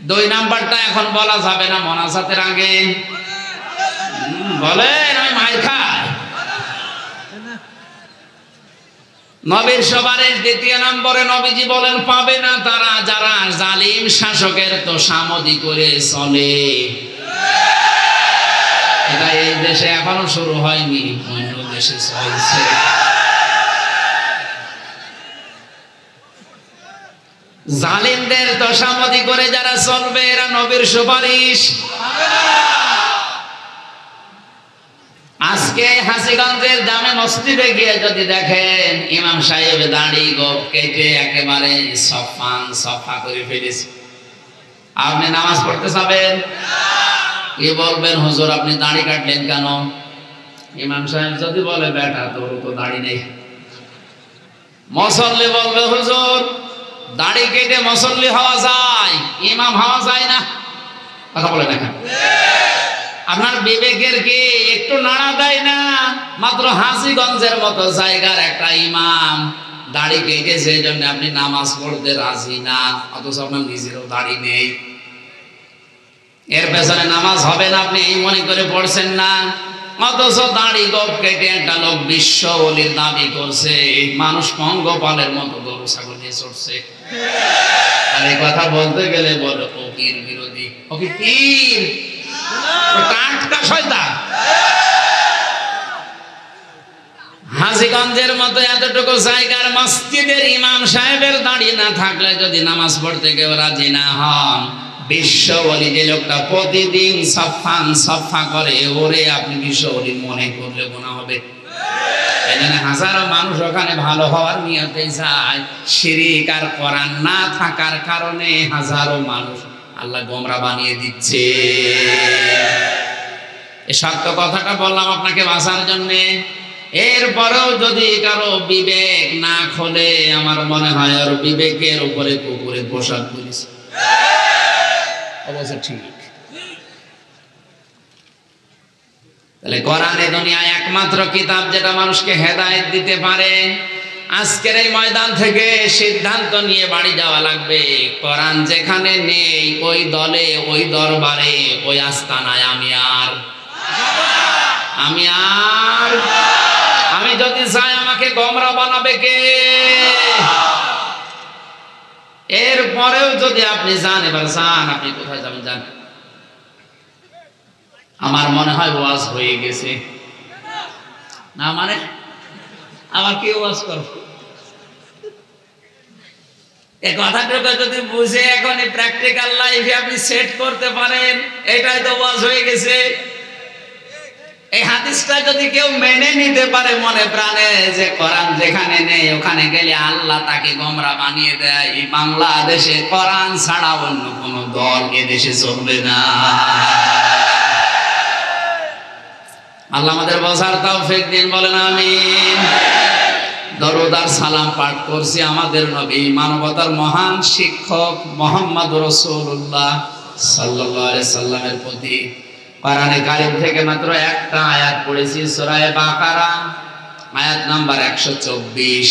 2 নাম্বারটা এখন বলা যাবে না মোনাজাতের আগে। বলেন আমি মাইর খাই। নবীর সুপারিশ 2 নম্বরে নবীজি বলেন পাবে না তারা যারা জালিম শাসকের তোষামদি করে চলে। এটা এই দেশে এখনো শুরু হয়নি, অন্য দেশে চলছে। জালিমদের তোষামদি করে যারা চলবে এরা নবীর সুপারিশ। আজকে হাসিগঞ্জের জামে মসজিদে গিয়ে যদি দেখেন ইমাম সাহেব দাড়ি গোঁফ কেটে একেবারে সফা করে ফেলেছে, আপনি নামাজ পড়তে যাবেন, কি বলবেন হুজুর আপনি দাড়ি কাটলেন কেন? ইমাম সাহেব যদি বলে বেটা তোর তো দাড়ি নেই, মুসল্লি বলবে হুজুর দাড়ি কেটে মুসল্লি হওয়া যায়, ইমাম হওয়া যায় না। কথা বলে দেখেন, আপনার বিবেকের কি একটু নাড়া দেয় না? মাত্র হাসিগঞ্জের মতো জায়গার একটা ইমাম দাড়ি কেটেছে, এই জন্য আপনি নামাজ পড়তে রাজি না, অথচ আপনার নিজেরও দাড়ি নেই। এর পেছনে নামাজ হবে না আপনি এই মনে করে পড়ছেন না, অথচ দাড়ি গোঁফ কেটে একটা লোক বিশ্ব ওলির দাবি করছে, মানুষ পঙ্গপালের মতো গরু ছাগল নিয়ে চড়ছে। আর এই কথা বলতে গেলে বলে ও পীর বিরোধী, ও কি পীর? টাটকা শয়তান। হাজীগঞ্জের মতো এতটুকু জায়গার মসজিদের ইমাম সাহেবের দাড়ি না থাকলে যদি নামাজ পড়তে কেউ রাজি না হন, বিশ্ব ওলি যে লোকটা প্রতিদিন সফা করে ওরে আপনি বিশ্ব ওলি মনে করলে গুনাহ হবে। এখানে হাজারো মানুষ ওখানে ভালো হওয়ার নিয়তে যায়, শিরিক আর কোরআন না থাকার কারণে হাজারো মানুষ আল্লাহ গোমরা বানিয়ে দিচ্ছে। এই সত্য কথাটা বললাম আপনাকে বাঁচার জন্যে। এরপরেও যদি কারো বিবেক না খোলে, আমার মনে হয় আর বিবেকের উপরে কুকুরে পোশাক করেছে। অবশ্য ঠিক। তাহলে কোরআনে দুনিয়ায় একমাত্র কিতাব যেটা মানুষকে হেদায়েত দিতে পারে। আজকের এই ময়দান থেকে সিদ্ধান্ত নিয়ে বাড়ি যাওয়া লাগবে, কোরআন যেখানে নেই ওই দলে, ওই দরবারে, ওই আস্তানায় আমি যদি চাই আমাকে গোমরা বানাবে কে? এরপরেও যদি আপনি যান, এবার যান, আপনি কোথায় যাবেন যান। আমার মনে হয় ওয়াজ হয়ে গেছে না, মানে আবার কি ওয়াজ করব? এই কথাটা যদি বুঝে এখন প্র্যাকটিক্যাল লাইফে আপনি সেট করতে পারেন, এটাই তো ওয়াজ হয়ে গেছে। এই হাদিসটা যদি কেউ মেনে নিতে পারে মনে প্রাণে, যে কোরআন যেখানে নেই ওখানে গেলে আল্লাহ তাকে গোমরা বানিয়ে দেয়, এই বাংলাদেশে কোরআন ছাড়া অন্য কোন দল এদেশে চলবে না। আল্লাহ আমাদের বোঝার তৌফিক দিন, বলেন আমিন। দরুদ আর সালাম পাঠ করছি আমাদের নবী, মানবতার মহান শিক্ষক মুহাম্মদ রাসূলুল্লাহ সাল্লাল্লাহু আলাইহি সাল্লামের প্রতি। কোরআনে কারীম থেকে মাত্র একটা আয়াত পড়েছি, সূরা বাকারা আয়াত নাম্বার 124।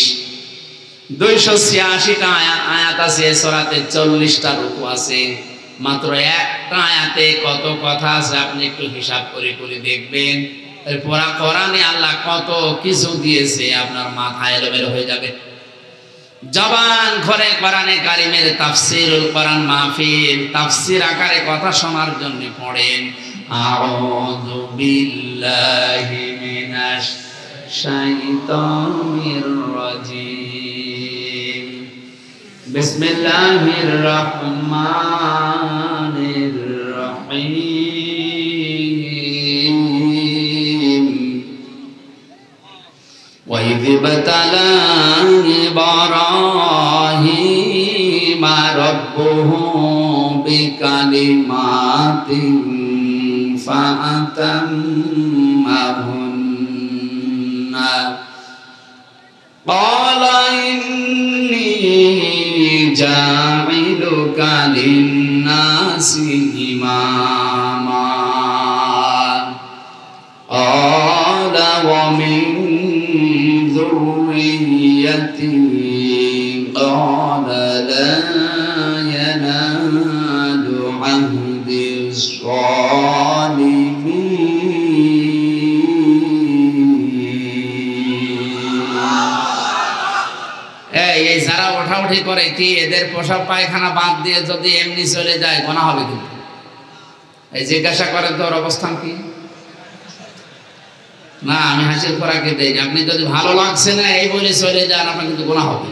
286টা আয়াত আছে সূরাতে, 40টা রুকু আছে। মাত্র একটা আয়াতে কত কথা আছে আপনি একটু হিসাব করে করে দেখবেন। পুরা কোরআনে আল্লাহ কত কিছু দিয়েছে, আপনার মাথা এলোমেলো হয়ে যাবে। জবান করে কোরআনে কারীমের তাফসীরুল কোরআন মাহফিল, তাফসীর আকারে কথা শোনার জন্য পড়েন। আউযু বিল্লাহি মিনাশ শাইতানির রাজিম। বিসমিল্লাহির রহমানির রহিম। وَإِذِ ابْتَلَى إِبْرَاهِيمَ رَبُّهُ بِكَلِمَاتٍ فَأَتَمَّهُنَّ قال إني جاعلك للناس إماما قال ومن ذريتي قال لا ينال عهد الظالمين এই যারা ওঠাউঠি করে কি এদের পোশাক পায়খানা বাদ দিয়ে যদি এমনি চলে যায় গুনাহ হবে কিন্তু এই জিজ্ঞাসা করেন তোর অবস্থান কি না আমি হাসির খোরাকে দেই আপনি যদি ভালো লাগছে না এই বলে চলে যান আপনার কিন্তু গুনাহ হবে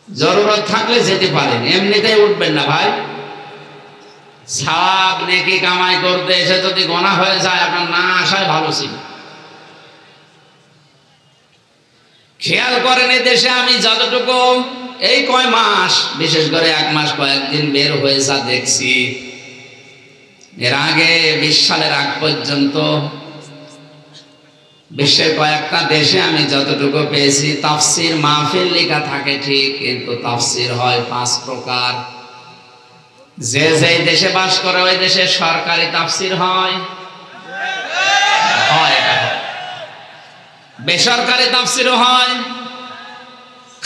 জরুরত থাকলে যেতে পারেন এমনিতেই উঠবেন না ভাই সওয়াব নেকি কামাই করতে এসে যদি গুনাহ হয়ে যায় আপনার না আসায় ভালো ছিল খেয়াল করেন এই দেশে আমি যতটুকু এই কয় মাস বিশেষ করে এক মাস কয়েকদিন বের হয়ে যা দেখছি এর আগে 20 সালের আগ পর্যন্ত বিশ্বের কয়েকটা দেশে আমি যতটুকু পেয়েছি তাফসীর মাহফিল লেখা থাকে ঠিক কিন্তু তাফসীর হয় 5 প্রকার যে যে দেশে বাস করে ওই দেশে সরকারি তাফসীর হয় বেসরকারি তাফসীর হয়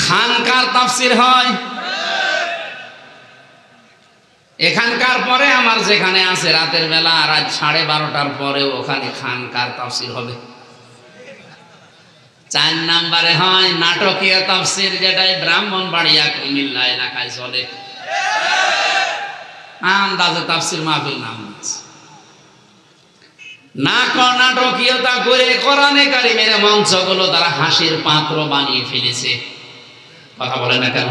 খানকার তাফসীর হয় এখানকার পরে আমার যেখানে আছে রাতের বেলা রাত 12:30টার পরে ওখানে খানকার তাফসীর হবে 4 নম্বরে হয় নাটকীয় তাফসীর যেটাই ব্রাহ্মণবাড়িয়া কুমিল্লা এলাকায় চলে আন্দাজে তাফসীর মাহফিল নাম আছে না নাটকীয়তা করে কোরআনে কারিমের মঞ্চগুলো তারা হাসির পাত্র বানিয়ে ফেলেছে কথা বলে না কেন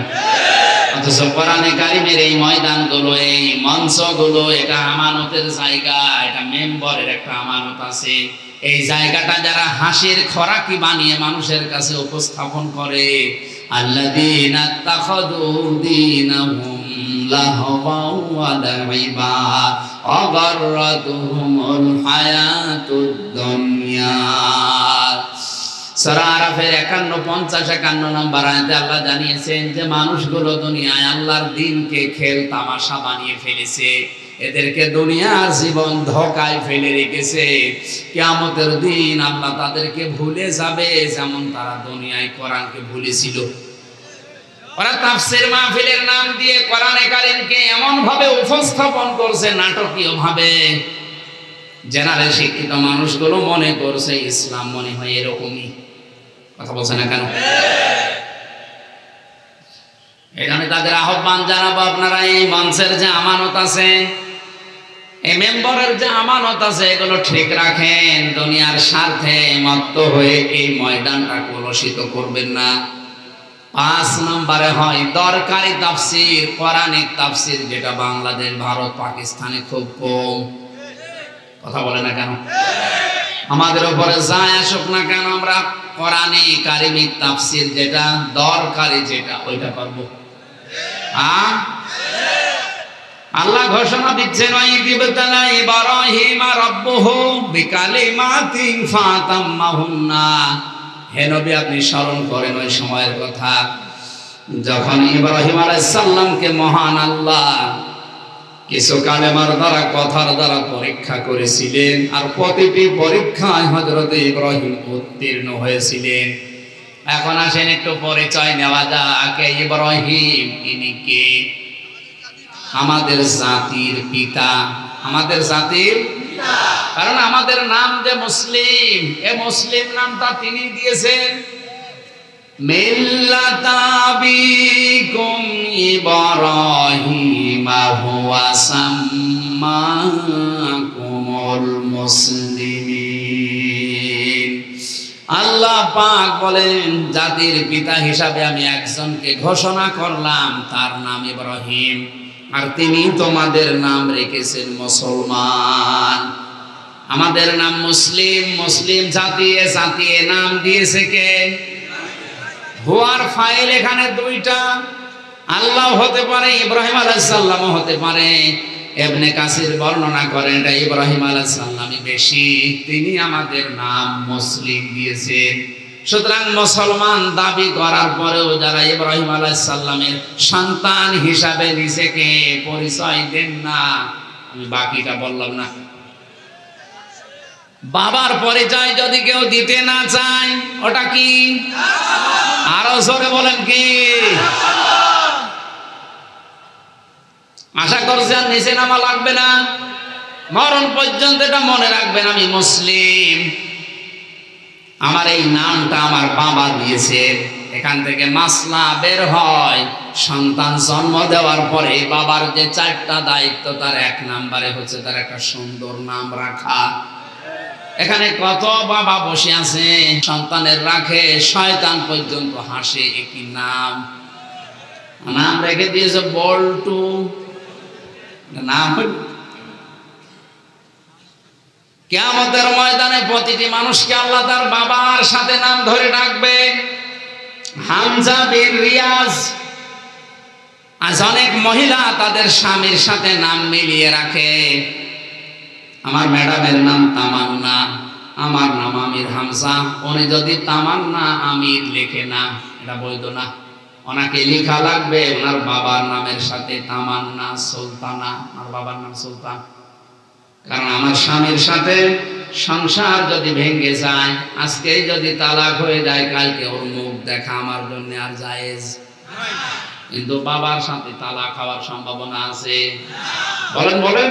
অথচ কোরআনে কারিমের এই ময়দানগুলো এই মঞ্চগুলো এটা আমানতের জায়গা এটা মেম্বরের একটা আমানত আছে এই জায়গাটা যারা হাসির খোরাকি বানিয়ে মানুষের কাছে উপস্থাপন করে আল্লাযীনা তাখাযু দীনাহুম লাহওয়াও ওয়া লাইবা ওয়া গাররাতুহুমুল হায়াতুদ দুনিয়া সূরা আরাফের 51 50 51 নম্বর আয়াতে আল্লাহ জানিয়েছেন যে মানুষগুলো দুনিয়ায় আল্লাহর দ্বীনকে খেল তামাশা বানিয়ে ফেলেছে এদেরকে দুনিয়ার জীবন ধোঁকায় ফেলে রেখেছে কিয়ামতের দিন আল্লাহ তাদেরকে ভুলে যাবে যেমন তারা দুনিয়ায় কোরআনকে ভুলেছিল ওরা তাফসীর মাহফিলের নাম দিয়ে কোরআনে কারীমকে এমন ভাবে উপস্থাপন করছে নাটকীয় ভাবে জেনারেল শিক্ষিত মানুষগুলো মনে করছে ইসলাম মনে হয় এরকমই কথা বলছে না কেন এখানে তাদের আহ্বান জানাবো আপনারা এই মঞ্চের যে আমানত আছে এই মেম্বারের যে আমানত আছে এগুলো ঠিক রাখেন দুনিয়ার স্বার্থে মত্ত হয়ে এই ময়দানটা কলুষিত করবেন না 5 নম্বরে হয় দরকারি তাফসীর কোরআনিক তাফসীর যেটা বাংলাদেশ ভারত পাকিস্তানে খুব কম কথা বলে না কেন আমাদের উপরে যায় আসুক না কেন আমরা কোরআনে কারিমিক তাফসীর যেটা দরকারি যেটা ওইটা করব আল্লাহ ঘোষণা দিচ্ছেন ওয়াইদিবতালা ইব্রাহিম রাব্বুহু বিকালিমাতিন ফাতাম্মাহুন্না হে নবী আপনি স্মরণ করেন ওই সময়ের কথা যখন ইব্রাহিম আলাইহিস সালামকে মহান আল্লাহ কিছু কালেমার দ্বারা কথার দ্বারা পরীক্ষা করেছিলেন আর প্রতিটি পরীক্ষায় হযরত ইব্রাহিম উত্তীর্ণ হয়েছিলেন এখন আসেন একটু পরিচয় নেওয়া যাক ইব্রাহিম ইনি কে আমাদের জাতির পিতা আমাদের জাতির পিতা কারণ আমাদের নাম যে মুসলিম এই মুসলিম নামটা তিনি দিয়েছেন মিল্লাতা আবিকুম ইব্রাহিম হুয়া সাম্মাকুমুল মুসলিমিন আল্লাহ পাক বলেন জাতির পিতা হিসাবে আমি একজনকে ঘোষণা করলাম তার নাম ইব্রাহিম আর তিনি তোমাদের নাম রেখেছেন মুসলমান আমাদের নাম মুসলিম মুসলিম জাতিয়ে জাতিয়ে নাম দিয়েছে কে হুয়ার ফাইল এখানে দুইটা আল্লাহ হতে পারে ইব্রাহিম আলাইহিস সালাম হতে পারে ইবনে কাসির বর্ণনা করেন এটা ইব্রাহিম আলাইহিস সালামই বেশি তিনি আমাদের নাম মুসলিম দিয়েছেন সুতরাং মুসলমান দাবি করার পরেও যারা ইব্রাহিম আলাইহিস সালামের সন্তান হিসাবে নিজেকে পরিচয় দেন না, আমি বাকিটা বললাম না, বাবার পরিচয় যদি কেউ দিতে না চায় ওটা কি? আরো জোরে বলেন কি? আশা করছেন নিচে নামা লাগবে না, মরণ পর্যন্ত এটা মনে রাখবেন আমি মুসলিম, আমার এই নামটা আমার বাবা দিয়েছে। এখান থেকে মাসলা বের হয়, সন্তান জন্ম দেওয়ার পরে বাবার যে 4টা দায়িত্ব, তার 1 নম্বরে হচ্ছে তার একটা সুন্দর নাম রাখা। এখানে কত বাবা বসে আছে সন্তানের রাখে, শয়তান পর্যন্ত হাসে, একই নাম রেখে দিয়েছে বল্টু, নাম। কিয়ামতের ময়দানে প্রতিটি মানুষকে আল্লাহ তার বাবার সাথে নাম ধরে ডাকবে। হামজা বিন রিয়াজ, আজ অনেক মহিলা তাদের স্বামীর সাথে নাম মিলিয়ে রাখে। আমার ম্যাডামের নাম তামান্না, আমার নাম আমির হামজা, উনি যদি তামান্না আমির লেখে না, এটা বৈধ না, ওনাকে লেখা লাগবে ওনার বাবার নামের সাথে তামান্না সুলতানা, আমার বাবার নাম সুলতান। কারণ আমার স্বামীর সাথে সংসার যদি ভেঙে যায়, আজকেই যদি তালাক হয়ে যায়, কালকে ওর মুখ দেখা আমার জন্য আর জায়েজ। কিন্তু বাবার সাথে তালাক হওয়ার সম্ভাবনা আছে, বলেন বলেন।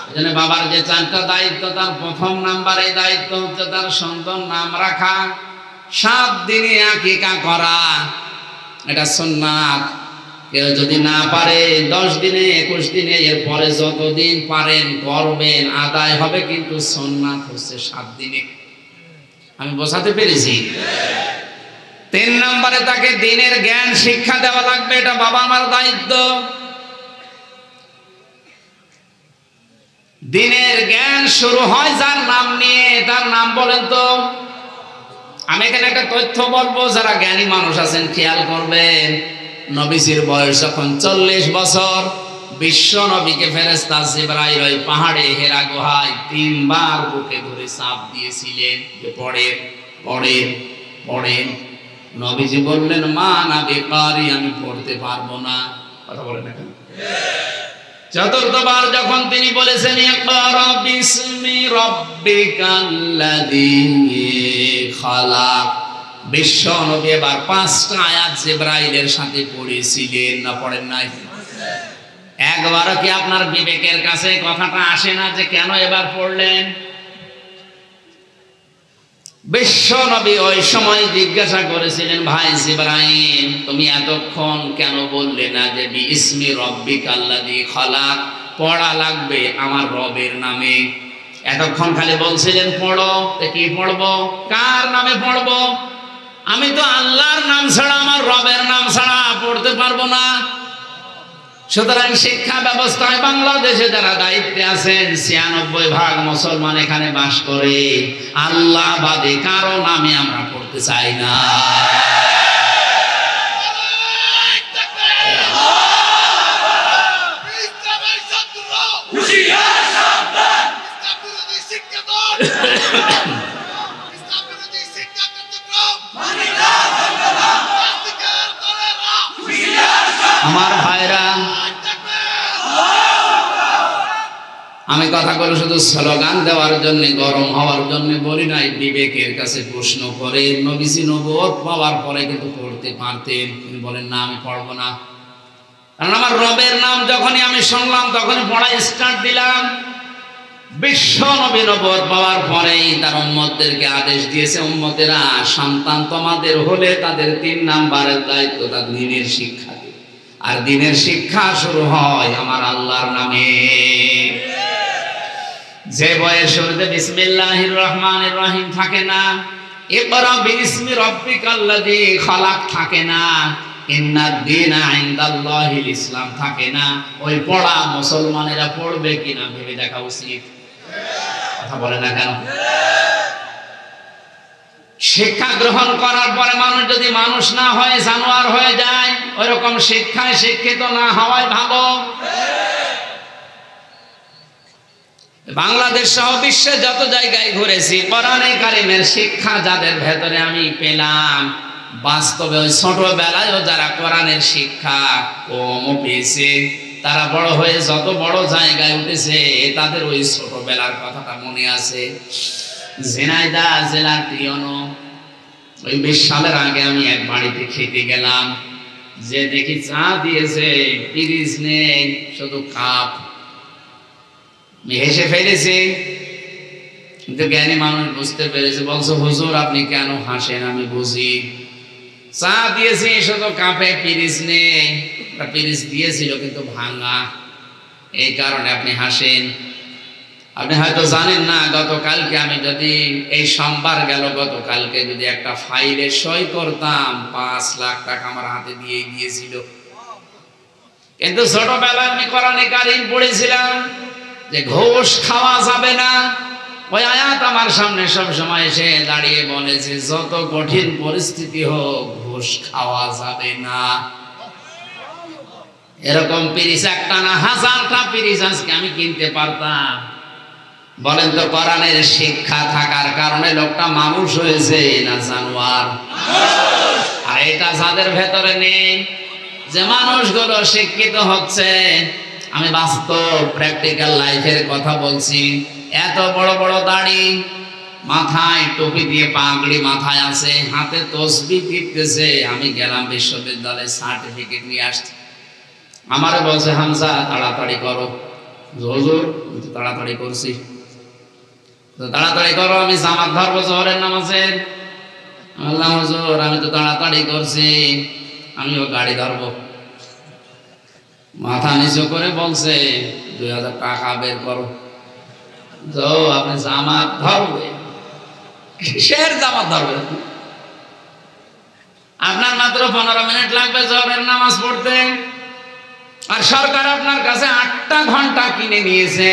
এজন্য বাবার যে 4টা দায়িত্ব, তার 1 নম্বরে দায়িত্ব হচ্ছে তার সন্তান নাম রাখা, 7 দিনে আকিকা করা, এটা সুন্নাত। কেউ যদি না পারে 10 দিনে 21 দিনে, এরপরে যতদিন পারেন করবেন, আদায় হবে, কিন্তু সুন্নাত হচ্ছে 7 দিনে। আমি বোঝাতে পেরেছি? 3 নম্বরে তাকে দ্বীনের জ্ঞান শিক্ষা দেওয়া লাগবে, এটা বাবা মার দায়িত্ব। দ্বীনের জ্ঞান শুরু হয় যার নাম নিয়ে, তার নাম বলেন তো। আমি এখানে একটা তথ্য বলবো, যারা জ্ঞানী মানুষ আছেন খেয়াল করবেন। নবীজির বয়স যখন 40 বছর, বিশ্ব নবীকে ফেরেশতা জিবরাইল ওই পাহাড়ে হেরা গুহায় 3 বার বুকে ধরে চাপ দিয়েছিলেন যে পড়েন পড়েন পড়েন। নবীজি বললেন মা না বেকারি, আমি পড়তে পারবো না। কথা বলেন এখন। 4বার যখন তিনি বলেছেন ইকরা বিসমি রাব্বিকাল্লাযী খালাক, বিশ্ব নবী এবার 5টা আয়াত জিবরাইলের সাথে পড়েছিলেন, না পড়েন নাই? একবারও কি আপনার বিবেকের কাছে কথাটা আসে না যে কেন এবার পড়লেন? বিশ্ব নবী ওই সময় জিজ্ঞাসা করেছিলেন, ভাই জিবরাইল, তুমি এতক্ষণ কেন বললে না যে বিসমি রাব্বিকাল্লাযী খালাক, পড়া লাগবে আমার রবের নামে? এতক্ষণ খালি বলছিলেন পড়ো, কি পড়বো, কার নামে পড়বো? আমি তো আল্লাহর নাম ছাড়া, আমার রবের নাম ছাড়া পড়তে পারবো না। সুতরাং শিক্ষা ব্যবস্থায় বাংলাদেশে যারা দায়িত্বে আছেন, 96% মুসলমান এখানে বাস করে, আল্লাহ বাদে কারো নামে আমরা পড়তে চাই না। আমার ভাইরা, আমি কথা বলে শুধু স্লোগান দেওয়ার জন্য, গরম হওয়ার জন্য বলি নাই, বিবেকের কাছে প্রশ্ন করে। নবীজি নবুয়ত পাওয়ার পরে কিন্তু পড়তে পারতেন, তিনি বলেন না আমি পড়বো না। কারণ আমার রবের নাম যখনই আমি শুনলাম তখনই পড়া স্টার্ট দিলাম। বিশ্ব নবী নবুয়ত পাওয়ার পরেই তার উম্মতদেরকে আদেশ দিয়েছে, উম্মতেরা সন্তান তোমাদের হলে তাদের 3 নম্বরের দায়িত্ব তার দ্বীনের শিক্ষা। আর দ্বীনের শিক্ষা শুরু হয় আমার আল্লাহর নামে। যে বইয়ের শুরুতে বিসমিল্লাহির রহমানির রহিম থাকে না, ইকরা বিসমি রাব্বিকাল্লাযী খালাক থাকে না, ইন্নাদ দীনা ইনদাল্লাহিল ইসলাম থাকে না, ওই পড়া মুসলমানেরা পড়বে কিনা ভেবে দেখা উচিত। কথা বলে না কেন? শিক্ষা গ্রহণ করার পরে মানুষ যদি মানুষ না হয়, জানোয়ার হয়ে যায়, ওইরকম শিক্ষায় শিক্ষিত না হওয়াই ভালো। বাংলাদেশ সহ বিশ্বে যত জায়গায় ঘুরেছি, কোরআনে কারিমের শিক্ষা যাদের ভেতরে আমি পেলাম, বাস্তবে ওই ছোটবেলায়ও যারা কোরআনের শিক্ষা কম পেয়েছে, তারা বড় হয়ে যত বড় জায়গায় উঠেছে, তাদের ওই ছোটবেলার কথাটা মনে আছে। ঝিনাইদহ জেলার টিয়নো, ওই 20 সালের আগে আমি এক বাড়িতে খেতে গেলাম, যে দেখি চা দিয়েছে, পিরিচ নেই, শুধু কাপ। আমি হেসে ফেলেছি, কিন্তু জ্ঞানী মানুষ বুঝতে পেরেছে, বলছে হুজুর আপনি কেন হাসেন? আমি বুঝি, চা দিয়েছি শুধু কাপে, পিরিচ নেই। পিরিচ দিয়েছিল কিন্তু ভাঙা, এই কারণে আপনি হাসেন। আপনি হয়তো জানেন না, গতকালকে আমি যদি এই সোমবার গেল, গতকালকে যদি একটা ফাইলে সই করতাম, 5 লাখ টাকা আমার হাতে দিয়ে গিয়েছিল। কিন্তু ছোটবেলায় আমি কোরআনে কারিম পড়েছিলাম যে ঘুষ খাওয়া যাবে না। ওই আয়াত আমার সামনে সব সময় এসে দাঁড়িয়ে বলেছে, যত কঠিন পরিস্থিতি হোক ঘুষ খাওয়া যাবে না। এরকম পিরিচ একটা না, 1000টা পিরিচ আজকে আমি কিনতে পারতাম। বলেন তো, কোরআনের শিক্ষা থাকার কারণে লোকটা মানুষ হয়েছে না জানোয়ার? আর এটা যাদের ভেতরে নেই, যে মানুষগুলো শিক্ষিত হচ্ছে, আমি বাস্তব প্র্যাকটিক্যাল লাইফের কথা বলছি। এত বড় বড় দাড়ি, মাথায় টুপি দিয়ে পাগড়ি মাথায় আছে, হাতে তসবিহ টিপতেছে। আমি গেলাম বিশ্ববিদ্যালয়ে, সার্টিফিকেট নিয়ে আসছি। আমারে বলছে, হামজা তাড়াতাড়ি করো। হুজুর আমি তো তাড়াতাড়ি করছি। তাড়াতাড়ি করো, আমি জামাত ধরবো জোহরের নামাজের। আল্লাহ হুজুর আমি তো তাড়াতাড়ি করছি, আমিও গাড়ি ধরবো। মাথা নিচু করে বলছে, 2000 টাকা বের করো। তো আপনি জামাত ধরবে? কিসের জামাত ধরবে? আপনার মাত্র 15 মিনিট লাগবে জোহরের নামাজ পড়তে, আর সরকার আপনার কাছে 8টা ঘন্টা কিনে নিয়েছে।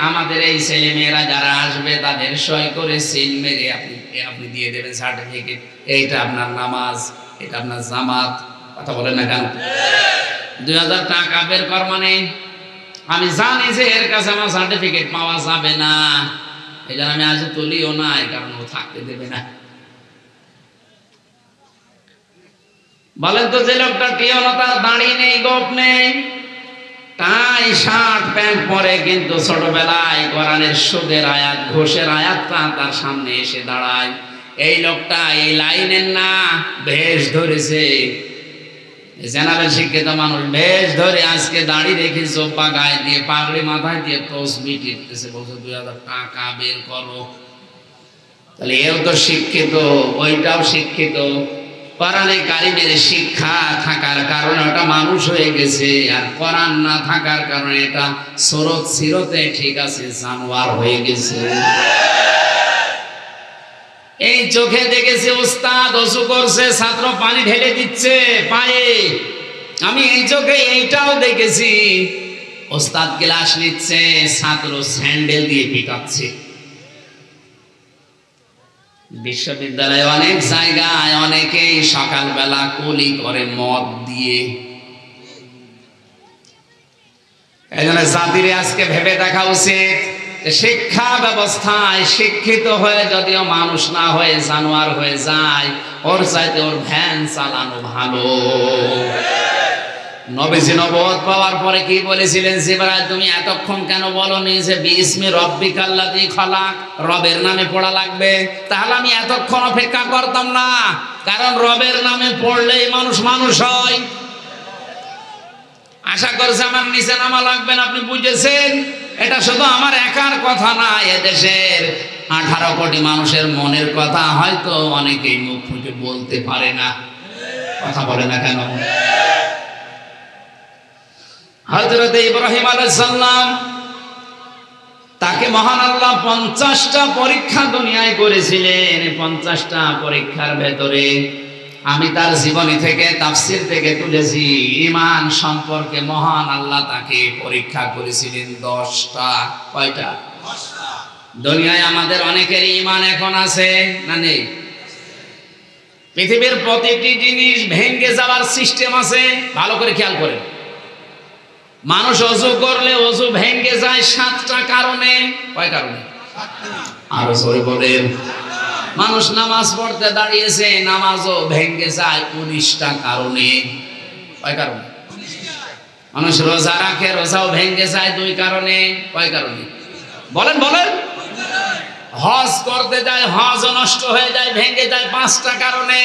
আমাদের এই ছেলে মেয়েরা যারা আসবে তাদের সই করে সিল মেরে আপনি দিয়ে দেবেন সার্টিফিকেট। এইটা আপনার নামাজ, এটা আপনার জামাত। কথা বলেন না কেন? 2000 টাকা বের কর মানে আমি জানি যে এর কাছে আমার সার্টিফিকেট পাওয়া যাবে না, এই জন্য আমি আজ তুলিও না, এই কারণে ও থাকতে দেবে না। বলেন তো, যে লোকটা টিয়নো, তার দাড়ি নেই, গোপ নেই, টাই শার্ট প্যান্ট পরে, কিন্তু ছোটবেলায় কোরআনের সুদের আয়াত, ঘোষের আয়াতটা তার সামনে এসে দাঁড়ায়। এই লোকটা এই লাইনের না বেশ ধরেছে। জেনারেল শিক্ষিত মানুষ বেশ ধরে আজকে দাড়ি রেখে জোব্বা গায়ে দিয়ে পাগড়ি মাথায় দিয়ে তসবিহ টিপতেছে, বলছে 2000 টাকা বের করো। তাহলে এও তো শিক্ষিত, ওইটাও শিক্ষিত। কোরআনে কারিমের শিক্ষা থাকার কারণে ওটা মানুষ হয়ে গেছে, আর কোরআন না থাকার কারণে এটা সুরত সিরতে ঠিক আছে, জানোয়ার হয়ে গেছে। এই চোখে দেখেছি উস্তাদ ওযু করছে, ছাত্র পানি ঢেলে দিচ্ছে পায়ে। আমি এই চোখে এইটাও দেখেছি, উস্তাদ গ্লাস নিচ্ছে, ছাত্র স্যান্ডেল দিয়ে পিটাচ্ছে। বিশ্ববিদ্যালয়ে অনেক জায়গায় অনেকেই সকালবেলা কুলি করে মদ দিয়ে। এই জন্য জাতির আজকে ভেবে দেখা উচিত, শিক্ষা ব্যবস্থায় শিক্ষিত হয়ে যদিও মানুষ না হয়ে জানোয়ার হয়ে যায়, ওর চাইতে ওর ভ্যান চালানো ভালো। নবীজি নবুয়ত পাওয়ার পরে কি বলেছিলেন? জিবরাইল তুমি এতক্ষণ কেন বলনি যে বিসমি রব্বিকাল্লাযী খলাক, রবের নামে পড়া লাগবে? তাহলে আমি এতক্ষণ অপেক্ষা করতাম না, কারণ রবের নামে পড়লেই মানুষ মানুষ হয়। আশা করছে আমার নিচে নামা লাগবেন, আপনি বুঝেছেন? এটা শুধু আমার একার কথা না, এদেশের 18 কোটি মানুষের মনের কথা হয়তো অনেকেই মুখ ফুটে বলতে পারে না। কথা বলে না কেন? হযরত ইব্রাহিম আলাইহিস সালাম, তাকে মহান আল্লাহ 50টা পরীক্ষা দুনিয়ায় করেছিলেন। 50টা পরীক্ষার ভেতরে আমি তার জীবনী থেকে, তাফসীর থেকে তুলেছি, ঈমান সম্পর্কে মহান আল্লাহ তাকে পরীক্ষা করেছিলেন 10টা। কয়টা? 10টা। দুনিয়ায় আমাদের অনেকের ঈমান এখন আছে না নেই? পৃথিবীর প্রতিটি জিনিস ভেঙে যাওয়ার সিস্টেম আছে, ভালো করে খেয়াল করেন। মানুষ ওযু করলে ওযু ভেঙে যায় 7টা কারণে। কয় কারণে? আরো জোরে বলেন। মানুষ নামাজ পড়তে দাঁড়িয়েছে, নামাজও ভেঙে যায় 19টা কারণে। কয় কারণে? মানুষ রোজা রাখে, রোজাও ভেঙে যায় 2 কারণে। কয় কারণে? বলেন বলেন। হজ করতে যায়, হজও নষ্ট হয়ে যায়, ভেঙে যায় 5টা কারণে।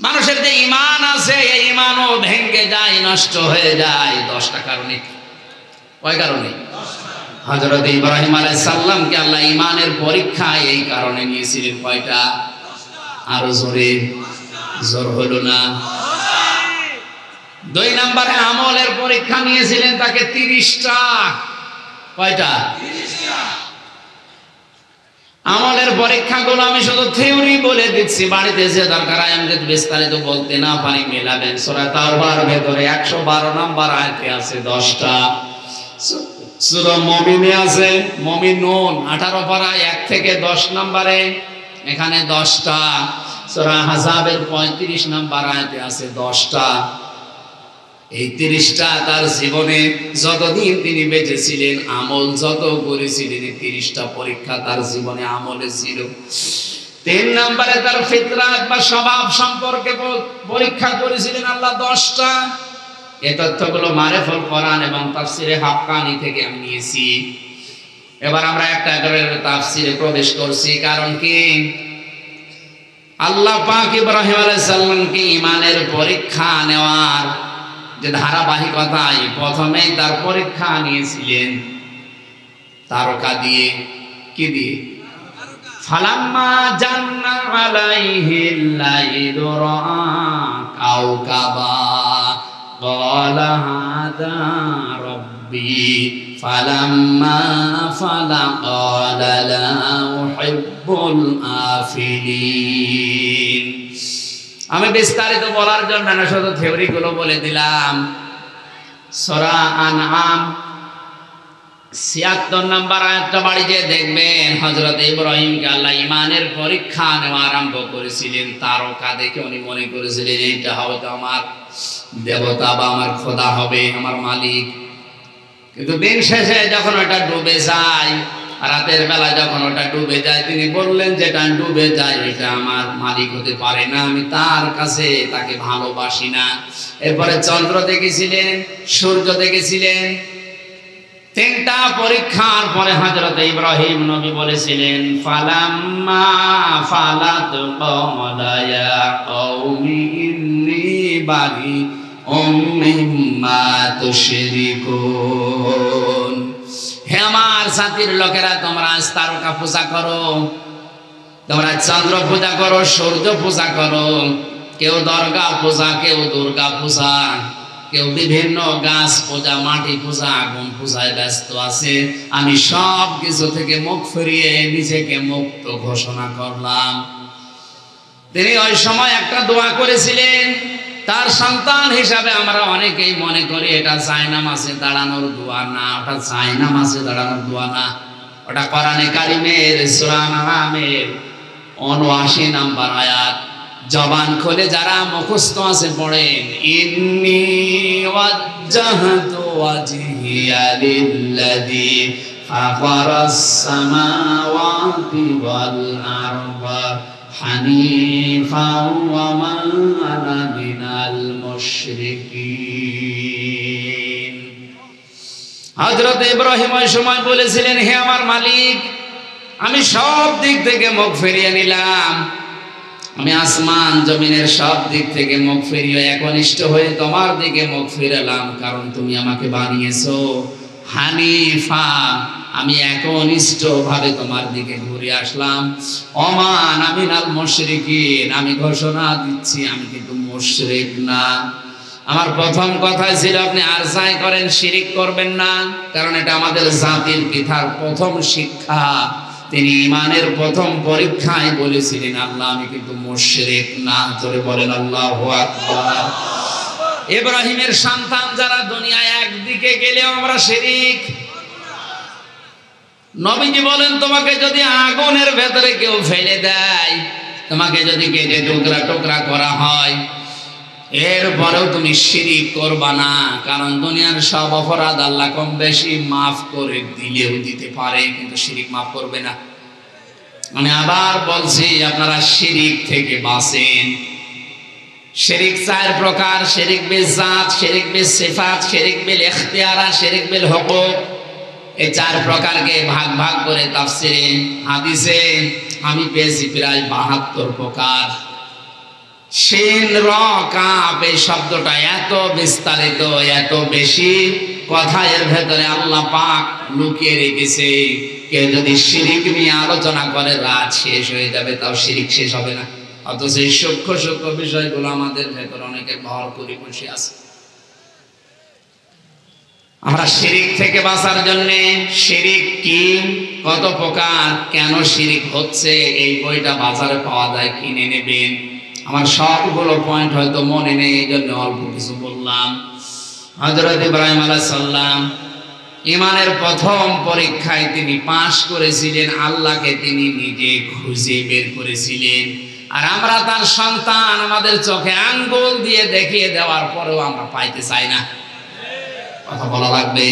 মানুষের যে ঈমান আছে, এই ঈমানও ভেঙে যায়, নষ্ট হয়ে যায় 10টা কারণে। কয় কারণে? হযরত ইব্রাহিম আলাইহিস সালামকে আল্লাহ ঈমানের পরীক্ষায় এই কারণে নিয়েছিলেন। কয়টা? আরো জোরে, জোর হলো না। 2 নম্বরে আমলের পরীক্ষা নিয়েছিলেন তাকে 30টা। কয়টা? 30টা। আমলের পরীক্ষাগুলো আমি শুধু থিওরি বলে দিচ্ছি, বাড়িতে যে দরকার আমি যদি বিস্তারিত বলতে না পারি মেলাবেন। সূরা তাওবার ভেতরে 112 নম্বর আয়াতে আছে 10টা। সূরা মুমিনে আছে, মুমিনুন 18 পারা 1 থেকে 10 নম্বরে, এখানে 10টা। সূরা আহজাবের 35 নম্বর আয়াতে আছে 10টা। এই 30টা তার জীবনে যতদিন তিনি বেঁচে ছিলেন, আমল যত করেছিলেন, 30টা পরীক্ষা তার জীবনে আমলে ছিল। 3 নম্বরে তার ফিতরাত বা স্বভাব সম্পর্কে পরীক্ষা করেছিলেন আল্লাহ 10টা। এই তথ্যগুলো মারিফুল কোরআন এবং তাফসিরে হাক্কানি থেকে আমি নিয়েছি। এবার আমরা একটা করে তাফসিরে প্রবেশ করছি। কারণ কি? আল্লাহ পাক ইব্রাহিম আলাইহিস সালামকে ঈমানের পরীক্ষা নেওয়ার যে ধারাবাহিকতায় প্রথমেই তার পরীক্ষা নিয়েছিলেন তারকা দিয়ে। কি দিয়ে? ফালাম্মা জান্না আলাইহিল লাইলু রাআ কাওকাবা ক্বালা হাযা রাব্বি ফালাম্মা ফালা ক্বালা লা উহিব্বুল আফিলিন। আমি বিস্তারিত বলার জন্য না, শুধু থিওরি গুলো বলে দিলাম। সূরা আনআম 76 নম্বর আয়াতটা বাড়ি যে দেখবেন, হযরত ইব্রাহিমকে আল্লাহ ঈমানের পরীক্ষা নেওয়া আরম্ভ করেছিলেন তারকা দেখে। উনি মনে করেছিলেন এইটা হয়তো আমার দেবতা বা আমার খোদা হবে, আমার মালিক। কিন্তু দিন শেষে যখন ওটা ডুবে যায়, রাতের বেলা যখন ওটা ডুবে যায়, তিনি বললেন যেটা ডুবে যায় এটা আমার মালিক হতে পারে না, আমি তার কাছে তাকে ভালোবাসি না। এরপরে চন্দ্র দেখেছিলেন, সূর্য দেখেছিলেন। 3টা পরীক্ষার পরে হযরত ইব্রাহিম নবী বলেছিলেন ফালাম্মা ফালাত ক্বালা ইয়া কওমি ইন্নী বারিউম মিম্মা তুশরিকুন। হে আমার জাতির লোকেরা, তোমরা আজ তারকা পূজা করো, তোমরা চন্দ্র পূজা করো, সূর্য পূজা করো, কেউ দরগা পূজা, কেউ দুর্গা পূজা, কেউ বিভিন্ন গাছ পূজা, মাটি পূজা, আগুন পূজায় ব্যস্ত আছে। আমি সব কিছু থেকে মুখ ফিরিয়ে নিজেকে মুক্ত ঘোষণা করলাম। তিনি ওই সময় একটা দোয়া করেছিলেন। তার সন্তান হিসাবে আমরা অনেকেই মনে করি এটা জায়নামাজে দাঁড়ানোর দোয়া না, ওটা জায়নামাজে দাঁড়ানোর দোয়া না, ওটা কোরআনে কারিমের সূরা আনআমের ৭৯ নম্বর আয়াত। জবান খুলে যারা মুখস্থ আছে পড়েন, ইন্নী ওয়াজ্জাহতু ওয়াজহিয়া লিল্লাযী ফাতারাস সামাওয়াতি ওয়াল আরদা হানিফাও ওয়া মা আনা মিনাল মুশরিকিন। হযরত ইব্রাহিম ওই সময় বলেছিলেন, হে আমার মালিক, আমি সব দিক থেকে মুখ ফিরিয়ে নিলাম, আমি আসমান জমিনের সব দিক থেকে মুখ ফিরিয়ে একনিষ্ঠ হয়ে তোমার দিকে মুখ ফিরালাম, কারণ তুমি আমাকে বানিয়েছো হানিফা। আমি একনিষ্ঠ ভাবে তোমার দিকে ঘুরে আসলাম। ওমান আমিনাল মুশরিকিন, আমি ঘোষণা দিচ্ছি আমি কিন্তু মুশরিক না। আমার প্রথম কথা ছিল আপনি আর যাই করেন শিরিক করবেন না, কারণ এটা আমাদের জাতির পিতার প্রথম শিক্ষা। তিনি ঈমানের প্রথম পরীক্ষায় বলেছিলেন আল্লাহ আমি কিন্তু মুশরিক না। জোরে বলেন আল্লাহু আকবার। ইব্রাহিমের সন্তান যারা দুনিয়ায় একদিকে গেলেও আমরা শিরিক। নবীজি বলেন তোমাকে যদি আগুনের ভেতরে কেউ ফেলে দেয়, তোমাকে যদি কেটে টুকরা টুকরা করা হয়, এরপরেও তুমি শিরিক করবা না, কারণ দুনিয়ার সব অপরাধ আল্লাহ কম বেশি মাফ করে দিলেও দিতে পারে, কিন্তু শিরিক মাফ করবে না। আমি আবার বলছি, আপনারা শিরিক থেকে বাঁচেন। শিরিক চার প্রকার: শিরিক বিল জাত, শিরিক বিল সিফাত, শিরিক বিল ইখতিয়ারা, শিরিক বিল হুকুক। এই চার প্রকারকে ভাগ ভাগ করে তাফসিরে হাদিসে আমি পেয়েছি প্রায় 72 প্রকার। শিন র কাফ এই শব্দটা এত বিস্তারিত, এত বেশি কথা এর ভেতরে আল্লাহ পাক লুকিয়ে রেখেছে। কেউ যদি শিরিক নিয়ে আলোচনা করে রাত শেষ হয়ে যাবে, তাও শিরিক শেষ হবে না। অথচ এই সূক্ষ্ম সূক্ষ্ম বিষয়গুলো আমাদের ভেতরে অনেকে ভর করে বসে আছে। আমরা শিরিক থেকে বাঁচার জন্য, শিরিক কি, কত প্রকার, কেন শিরিক হচ্ছে, এই বইটা বাজারে পাওয়া যায়, কিনে নেবেন। আমার সবগুলো পয়েন্ট হয়তো মনে নেই, এই জন্য অল্প কিছু বললাম। হযরত ইব্রাহিম আলাইহিস সালাম ঈমানের প্রথম পরীক্ষায় তিনি পাশ করেছিলেন, আল্লাহকে তিনি নিজে খুঁজে বের করেছিলেন। আর আমরা তার সন্তান, আমাদের চোখে আঙ্গুল দিয়ে দেখিয়ে দেওয়ার পরেও আমরা পাইতে চাই না। কথা বলা লাগবে।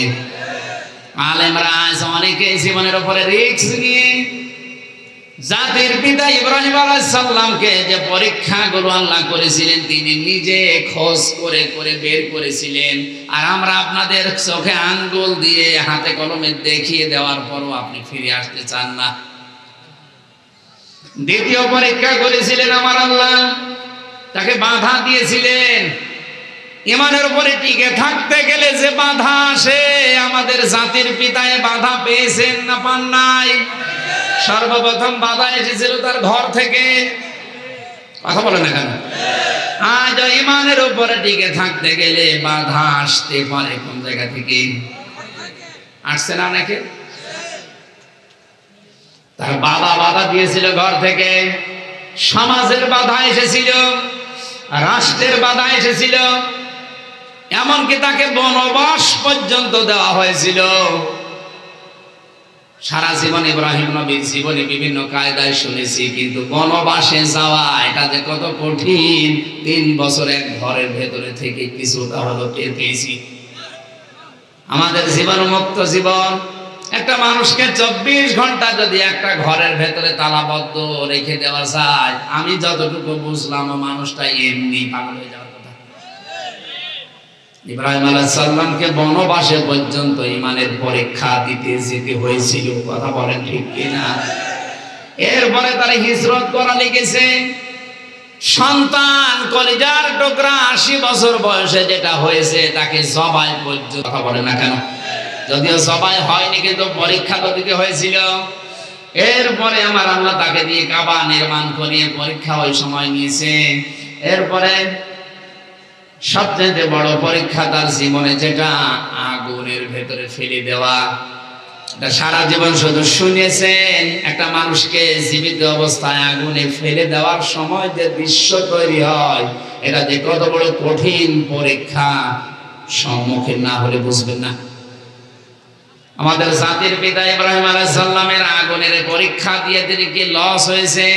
আলেমরা আজ অনেকে জীবনের উপরে রিস্ক নিয়ে জাতির পিতা ইব্রাহিম আলাইহিস সালামকে যে পরীক্ষাগুলো আল্লাহ করেছিলেন, তিনি নিজে খোঁজ করে করে বের করেছিলেন। আর আমরা আপনাদের চোখে আঙ্গুল দিয়ে হাতে কলমে দেখিয়ে দেওয়ার পরও আপনি ফিরে আসতে চান না। দ্বিতীয় পরীক্ষা করেছিলেন আমার আল্লাহ, তাকে বাধা দিয়েছিলেন। ঈমানের উপরে টিকে থাকতে গেলে যে বাধা আসে, আমাদের জাতির পিতায় বাধা পেয়েছেন না পান নাই? সর্বপ্রথম বাধা এসেছিল তার ঘর থেকে। কথা বলে না কেন? আজ ঈমানের উপরে টিকে থাকতে গেলে বাধা আসতে পারে কোন জায়গা থেকে? আসছে না অনেকে? তার বাবা বাধা দিয়েছিল ঘর থেকে, সমাজের বাধা এসেছিল, রাষ্ট্রের বাধা এসেছিল, এমনকি তাকে বনবাস পর্যন্ত দেওয়া হয়েছিল। সারা জীবন ইব্রাহিম নবীর জীবনে বিভিন্ন কায়দায় শুনেছি, কিন্তু বনবাসে যাওয়া এটা যে কত কঠিন, 3 বছর এক ঘরের ভেতরে থেকে কিছুটা হলো টের পেয়েছি। আমাদের জীবন মুক্ত জীবন, একটা মানুষকে 24 ঘন্টা যদি একটা ঘরের ভেতরে তালাবদ্ধ রেখে দেওয়া যায়, আমি যতটুকু বুঝলাম মানুষটা এমনি পাগল হয়ে যাওয়ার কথা। ইব্রাহিম আলাইহিস সালামকে বনবাসে পর্যন্ত ঈমানের পরীক্ষা দিতে যেতে হয়েছিল। কথা বলেন ঠিক কিনা? এরপরে তারা হিজরত করা লেগেছে। সন্তান কলিজার টুকরা 80 বছর বয়সে যেটা হয়েছে, তাকে জবাই পর্যন্ত, কথা বলে না কেন? যদিও জবাই হয়নি, কিন্তু পরীক্ষা তো দিতে হয়েছিল। এরপরে আমার আল্লাহ তাকে দিয়ে কাবা নির্মাণ করিয়ে পরীক্ষা ওই সময় নিয়েছে। এরপরে সবচেয়ে বড় পরীক্ষা তার জীবনে, যেটা আগুনের ভেতরে ফেলে দেওয়া। এটা সারা জীবন শুধু শুনেছেন, একটা মানুষকে জীবিত অবস্থায় আগুনে ফেলে দেওয়ার সময় যে দৃশ্য তৈরি হয়, এটা যে কত বড় কঠিন পরীক্ষা, সম্মুখীন না হলে বুঝবেন না। আমাদের জাতির পিতা ইব্রাহিম আলাইহিস সালামের আগুনের পরীক্ষা দিয়ে তিনি কি লস হয়েছে?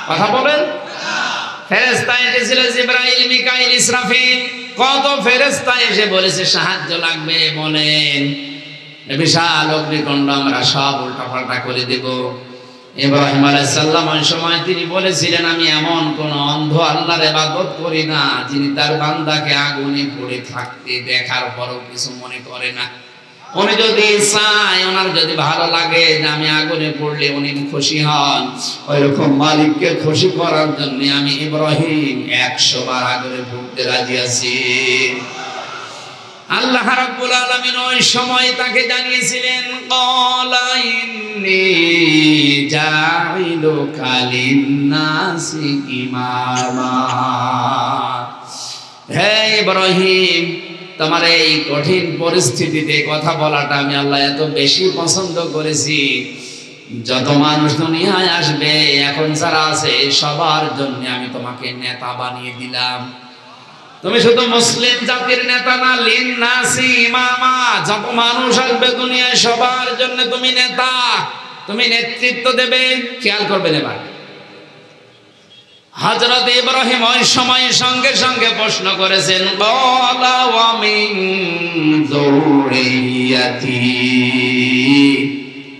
কথা বলেন। ফেরেশতা এসেছিল, জিবরাইল, মিকাইল, ইসরাফিল, কত ফেরেশতা এসে বলেছে সাহায্য লাগবে, বলেন। বিশাল অগ্নিকুণ্ড আমরা সব উল্টাপাল্টা করে দেব। ইব্রাহিম আলাইহিস সালাম ওই সময় তিনি বলেছিলেন, আমি এমন কোন অন্ধ আল্লাহর ইবাদত করি না যিনি তার বান্দাকে আগুনে পড়ে থাকতে দেখার পরও কিছু মনে করে না। উনি যদি চায়, ওনার যদি ভালো লাগে যে আমি আগুনে পড়লে উনি খুশি হন, ওইরকম মালিককে খুশি করার জন্য আমি ইব্রাহিম 100 বার আগুনে পড়তে রাজি আছি। আল্লাহ রাব্বুল আলামিন ওই সময় তাকে জানিয়েছিলেন, ক্বালা ইন্নী জাইলুকা লিন-নাসি ইমামা। হে ইব্রাহিম, তোমার এই কঠিন পরিস্থিতিতে কথা বলাটা আমি আল্লাহ এত বেশি পছন্দ করেছি। যত মানুষ দুনিয়ায় আসবে এখন যারা আছে, সবার জন্য আমি তোমাকে নেতা বানিয়ে দিলাম। তুমি শুধু মুসলিম জাতির নেতা না, লিন-নাসি ইমামা, যত মানুষ আসবে দুনিয়ায় সবার জন্য তুমি নেতা, তুমি নেতৃত্ব দেবে। খেয়াল করবেন এবার, হযরত ইব্রাহিম ওই সময় সঙ্গে সঙ্গে প্রশ্ন করেছেন, ক্বালা ওয়া মিন যুররিয়াতি,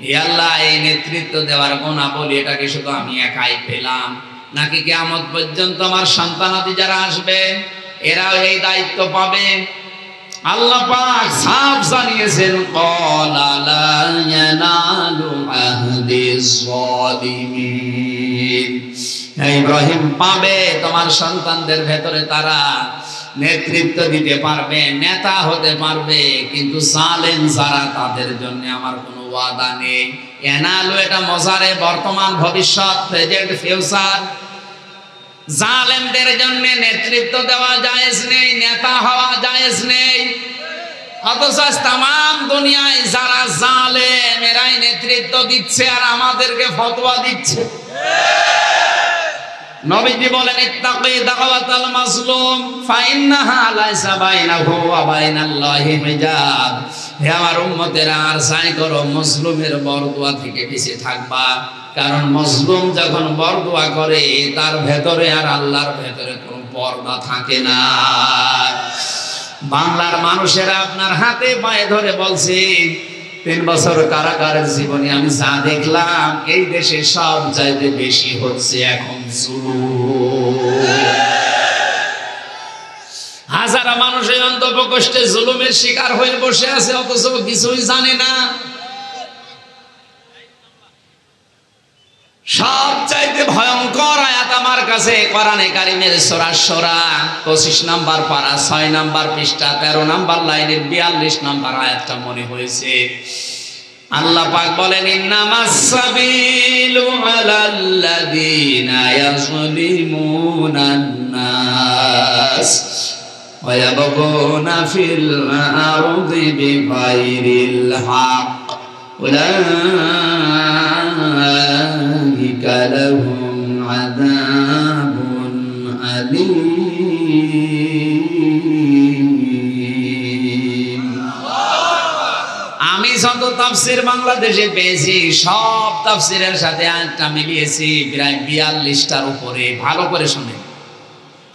হে আল্লাহ, এই নেতৃত্ব দেওয়ার গুণাবলী এটা কি শুধু আমি একাই পেলাম, নাকি কিয়ামত পর্যন্ত আমার সন্তানাদি যারা আসবে এরাও এই দায়িত্ব পাবে? আল্লাহ পাক সাফ জানিয়েছেন, ক্বালা লা ইয়ানালু আহদিস যালিমিন, ইব্রাহিম পাবে, তোমার সন্তানদের ভেতরে তারা নেতৃত্ব দিতে পারবে, নেতা হতে পারবে, কিন্তু জালেম যারা তাদের জন্য আমার কোনো ওয়াদা নেই। এনালু এটা মজারে, বর্তমান, ভবিষ্যৎ, প্রেজেন্ট, ফিউচার। জালেমদের জন্য নেতৃত্ব দেওয়া জায়েজ নেই, নেতা হওয়া জায়েজ নেই। অথচ তামাম দুনিয়ায় যারা জালেম এরাই নেতৃত্ব দিচ্ছে আর আমাদেরকে ফতোয়া দিচ্ছে। নবীজি বলেন, ইত্তাকি দাওয়াতাল মাজলুম ফাইন্নাহা লাইসা বাইনাহু ওয়া বাইনাল্লাহি হিজাব। হে আমার উম্মতেরা, আর যাই করো মজলুমের বরদোয়া থেকে বেঁচে থাকবা, কারণ মজলুম যখন বরদোয়া করে তার ভেতরে আর আল্লাহর ভেতরে কোনো পর্দা থাকে না। বাংলার মানুষেরা আপনার হাতে পায়ে ধরে বলছে, 3 বছর কারাগারের জীবনে আমি যা দেখলাম, এই দেশে সব চাইতে বেশি হচ্ছে এখন জুলুম। হাজারা মানুষ এই অন্তঃপ্রকোষ্ঠে জুলুমের শিকার হয়ে বসে আছে, অথচ কিছুই জানে না। সব চাইতে ভয়ঙ্কর আয়াত আমার কাছে কোরআনে কারিমের সূরা শুরা 25 নম্বর পারা 6 নম্বর পৃষ্ঠা 13 নম্বর লাইনের 42 নম্বর আয়াতটা মনে হয়েছে। আল্লাহ পাক বলেন, ইন্নামাস সাবিলু আলাল্লাযীনা ইয়াযলিমুনান নাস ওয়া ইয়াবগুনা ফিল আরদি বিগাইরিল হক উলাইকা লাহুম আযাবুন আলীম। আমি যত তাফসীর বাংলাদেশে পেয়েছি সব তাফসীরের সাথে আয়াতটা মিলিয়েছি, প্রায় 42টার উপরে। ভালো করে শুনেন,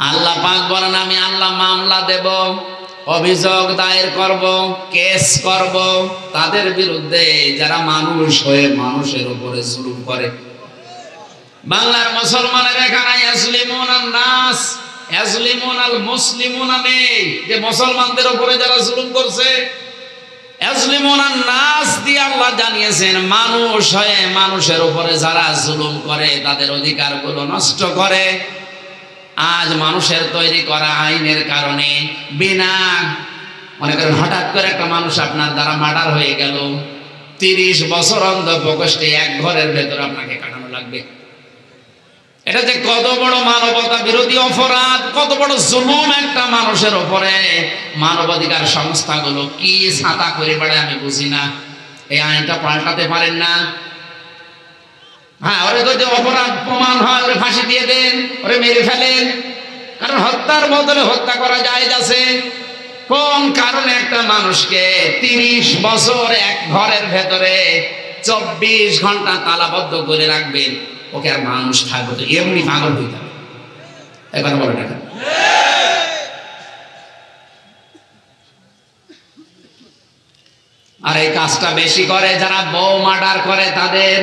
আল্লাহ পাক বলেন, আমি আল্লাহ মামলা দেব, অভিযোগ দায়ের করব, কেস করব তাদের বিরুদ্ধে যারা মানুষ হয়ে মানুষের উপরে জুলুম করে। বাংলার মুসলমানের এখানে ইয়াজলিমুনান নাস, ইয়াজলিমুনাল মুসলিমুনা নেই, যে মুসলমানদের উপরে যারা জুলুম করছে। ইয়াজলিমুনান নাস দিয়ে আল্লাহ জানিয়েছেন, মানুষ হয়ে মানুষের উপরে যারা জুলুম করে, তাদের অধিকারগুলো নষ্ট করে। আজ মানুষের তৈরি করা আইনের কারণে বিনা, মনে করেন হঠাৎ করে একটা মানুষ আপনার দ্বারা মার্ডার হয়ে গেল, 30 বছর অন্ধপ্রকোষ্ঠে এক ঘরের ভেতর আপনাকে কাটানো লাগবে। এটা যে কত বড় মানবতা বিরোধী অপরাধ, কত বড় জুলুম একটা মানুষের উপরে। মানবাধিকার সংস্থাগুলো কি ছাতা করে বেড়ায় আমি বুঝি না। এই আইনটা পাল্টাতে পারেন না? হ্যাঁ, ওরে যদি অপরাধ প্রমাণ হয় ওরে ফাঁসি দিয়ে দেন, ওরে মেরে ফেলেন, কারণ হত্যার বদলে হত্যা করা জায়েজ আছে। কোন কারণে একটা মানুষকে 30 বছর এক ঘরের ভেতরে 24 ঘন্টা তালাবদ্ধ করে রাখবেন? ওকে আর মানুষ থাকবে তো এমনি পাগল হয়ে যাবে। এখন বলে না, আর এই কাজটা বেশি করে যারা বউ মার্ডার করে, তাদের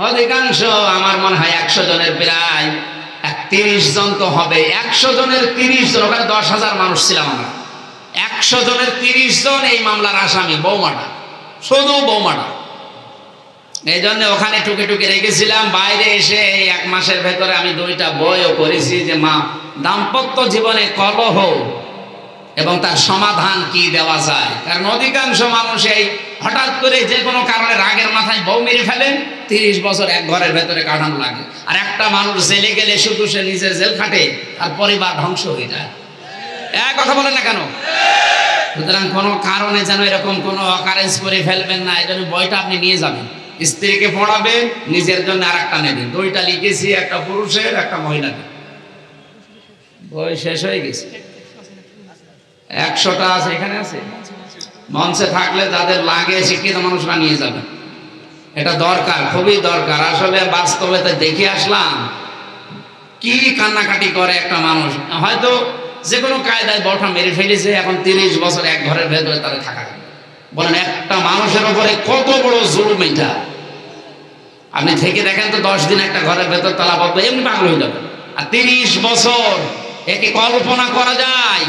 অধিকাংশ আমার মনে হয় 100 জনের প্রায় 30 জন তো হবে। 100 জনের 30 জন, ওখানে 10,000 মানুষ ছিলাম আমরা। 100 জনের 30 জন এই মামলার আসামি, বউ মার্ডার, শুধু বউ মার্ডার। এই জন্য ওখানে টুকে টুকে রেখেছিলাম। বাইরে এসে এই 1 মাসের ভেতরে আমি 2টা বইও করেছি, যে দাম্পত্য জীবনে কলহ এবং তার সমাধান কি দেওয়া যায়। কারণ অধিকাংশ মানুষ এই হঠাৎ করে যে কোনো কারণে রাগের মাথায় বউ মেরে ফেলেন, 30 বছর এক ঘরের ভেতরে কাটানো লাগে। আর একটা মানুষ জেলে গেলে শুধু সে নিজের জেল খাটে, তার পরিবার ধ্বংস হয়ে যায়। এক কথা বলেন না কেন? সুতরাং কোনো কারণে যেন এরকম কোনো অকারেন্স করে ফেলবেন না। এই জন্য বইটা আপনি নিয়ে যাবেন, স্ত্রীকে পড়াবেন, নিজের জন্য আর একটা নেবেন। 2টা লিখেছি, একটা পুরুষের একটা মহিলাদের। বই শেষ হয়ে গেছে, 100টা আছে, এখানে আছে। মঞ্চে থাকলে যাদের লাগে শিক্ষিত মানুষরা নিয়ে যাবেন। এটা দরকার, খুবই দরকার। আসলে বাস্তবে তো দেখে আসলাম, কি কান্নাকাটি করে একটা মানুষ, হয়তো যে কোনো কায়দায় বড়টা মেরে ফেলেছে, এখন 30 বছর এক ঘরের ভেতরে তারা থাকা। বলেন একটা মানুষের উপরে কত বড় জুলুম এটা। আপনি থেকে দেখেন তো 10 দিন একটা ঘরের ভেতর তালাবদ্ধ, এমনি পাগল হয়ে যাবে। আর 30 বছর, একে কল্পনা করা যায়?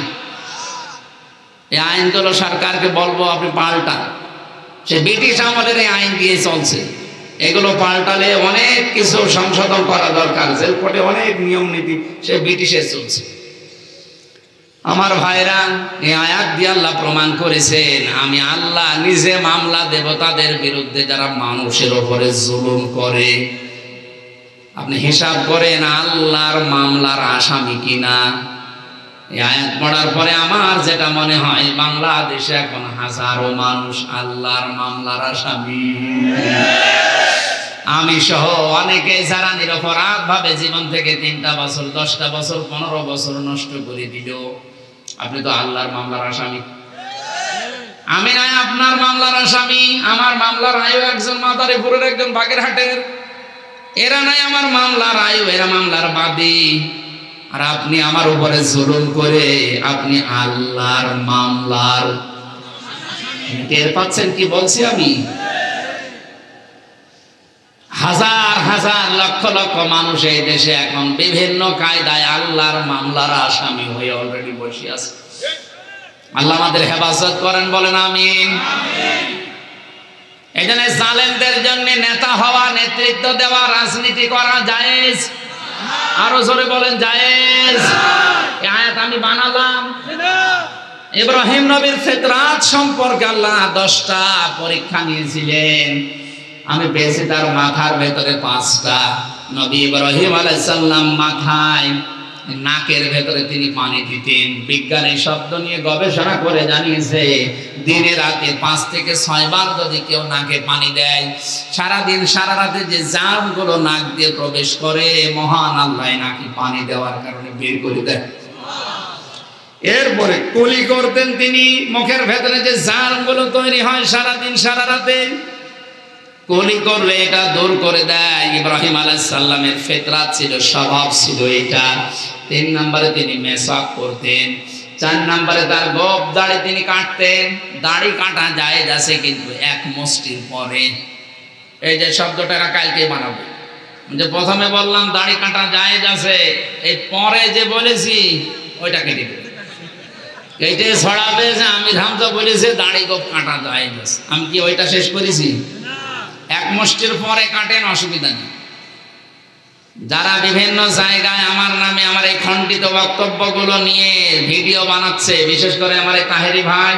এই আইনগুলো সরকারকে বলবো আপনি পাল্টান। সে ব্রিটিশ আমলের এই আইন দিয়ে চলছে, এগুলো পাল্টালে অনেক কিছু সংশোধন করা দরকার। জেল কোর্টে অনেক নিয়ম নীতি সে ব্রিটিশে চলছে। আমার ভাইরা, এই আয়াত দিয়ে আল্লাহ প্রমাণ করেছেন আমি আল্লাহ নিজে মামলা দেব তাদের বিরুদ্ধে যারা মানুষের উপরে জুলুম করে। আপনি হিসাব করেন আল্লাহর মামলার আসামি কিনা। এই আয়াত পড়ার পরে আমার যেটা মনে হয়, বাংলাদেশে এখন হাজারো মানুষ আল্লাহর মামলার আসামি। আমি সহ অনেকে যারা নিরপরাধ ভাবে জীবন থেকে 3টা বছর, 10টা বছর, 15 বছর নষ্ট করে দিল, আপনি তো আল্লাহর মামলার আসামি। আমি নাই আপনার মামলার আসামি। আমার মামলার আয়ু একজন মাদারীপুরের, একজন বাগেরহাটের। এরা নাই আমার মামলার আয়ু, এরা মামলার বাদী। আর আপনি আমার উপরে জুলুম করে আপনি আল্লাহর মামলার। টের পাচ্ছেন কি বলছি আমি? হাজার হাজার লক্ষ লক্ষ মানুষ এই দেশে এখন বিভিন্ন কায়দায় আল্লাহর মামলার আসামি হয়ে অলরেডি বসে আছে। আল্লাহ আমাদের হেফাজত করেন, বলেন আমিন। এই জন্য জালেমদের জন্য নেতা হওয়া, নেতৃত্ব দেওয়া, রাজনীতি করা জায়েজ। আরো জোরে বলেন জায়েজ। এই আয়াত আমি বানালাম। ইব্রাহিম নবীর ফিতরাত সম্পর্কে আল্লাহ 10টা পরীক্ষা নিয়েছিলেন। আমি পেয়েছি তার মাথার ভেতরে 5টা। নবী ইব্রাহিম আলাইহিস সালাম মাথায়, নাকের ভেতরে তিনি পানি দিতেন। বিজ্ঞান এই শব্দ নিয়ে গবেষণা করে জানিয়েছে দিনে রাতে 5 থেকে 6 বার যদি কেউ নাকে পানি দেয়, সারাদিন সারা রাতে যে জার্মগুলো নাক দিয়ে প্রবেশ করে, মহান আল্লাহ নাকি পানি দেওয়ার কারণে বের করে দেয়। এরপরে কুলি করতেন তিনি, মুখের ভেতরে যে জার্মগুলো তৈরি হয় সারাদিন সারা রাতে, কুলি করলে এটা দূর করে দেয়। ইব্রাহিম আলাইহিস সালামের ফিতরাত ছিল, স্বভাব ছিল এটা। 3 নম্বরে তিনি মেসাক করতেন। 4 নম্বরে তার গোঁফ দাড়ি তিনি কাটতেন। দাড়ি কাটা জায়েজ আছে, কিন্তু 1 মুষ্টির পরে। এই যে শব্দটা কালকে বানাবো, যে প্রথমে বললাম দাড়ি কাটা জায়েজ আছে, এই পরে যে বলেছি ওইটা কেটে দেবে। কেটে ছড়াবে যে আমির হামজা বলেছে দাড়ি গোঁফ কাটা জায়েজ আছে। আমি কি ওইটা শেষ করেছি? 1 মুষ্টির পরে কাটেন, অসুবিধা নেই। যারা বিভিন্ন জায়গায় আমার নামে আমার এই খণ্ডিত বক্তব্যগুলো নিয়ে ভিডিও বানাচ্ছে, বিশেষ করে আমার এই তাহেরি ভাই,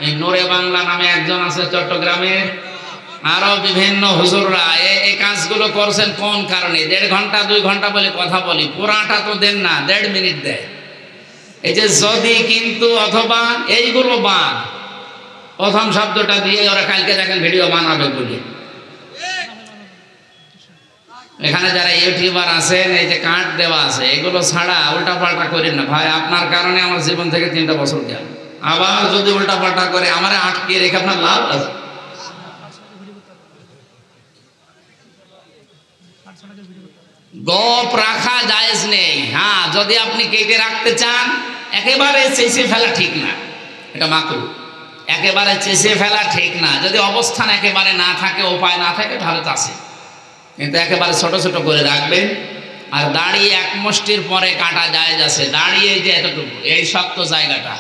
এই নোরে বাংলা নামে একজন আছে চট্টগ্রামের, আরো বিভিন্ন হুজুররা এই কাজগুলো করছেন কোন কারণে? 1.5 ঘন্টা 2 ঘন্টা বলে কথা বলি, পুরাটা তো দেন না, 1.5 মিনিট দেয়। এই যে যদি, কিন্তু, অথবা, এইগুলো বাদ। প্রথম শব্দটা দিয়ে ওরা কালকে দেখেন ভিডিও বানাবে বলে। এখানে যারা ইউটিউবার আছেন, এই যে কাট দেওয়া আছে, এগুলো ছাড়া উল্টা পাল্টা করেন না ভাই। আপনার কারণে আমার জীবন থেকে 3টা বছর গেল। আবার যদি উল্টা পাল্টা করে আমারে আটকে রেখে আপনার লাভ আছে? গোপ রাখা জায়েজ নেই। হ্যাঁ, যদি আপনি কেটে রাখতে চান, একেবারে চেঁচে ফেলা ঠিক না, এটা মাকরুহ। একেবারে চেঁচে ফেলা ঠিক না। যদি অবস্থান একেবারে না থাকে, উপায় না থাকে, তাহলে তো আছে, কিন্তু একেবারে ছোট ছোট করে রাখবেন। আর দাড়ি 1 মুষ্টির পরে কাটা জায়েজ আছে। দাড়ি এই যে এতটুকু, এই শক্ত জায়গাটা,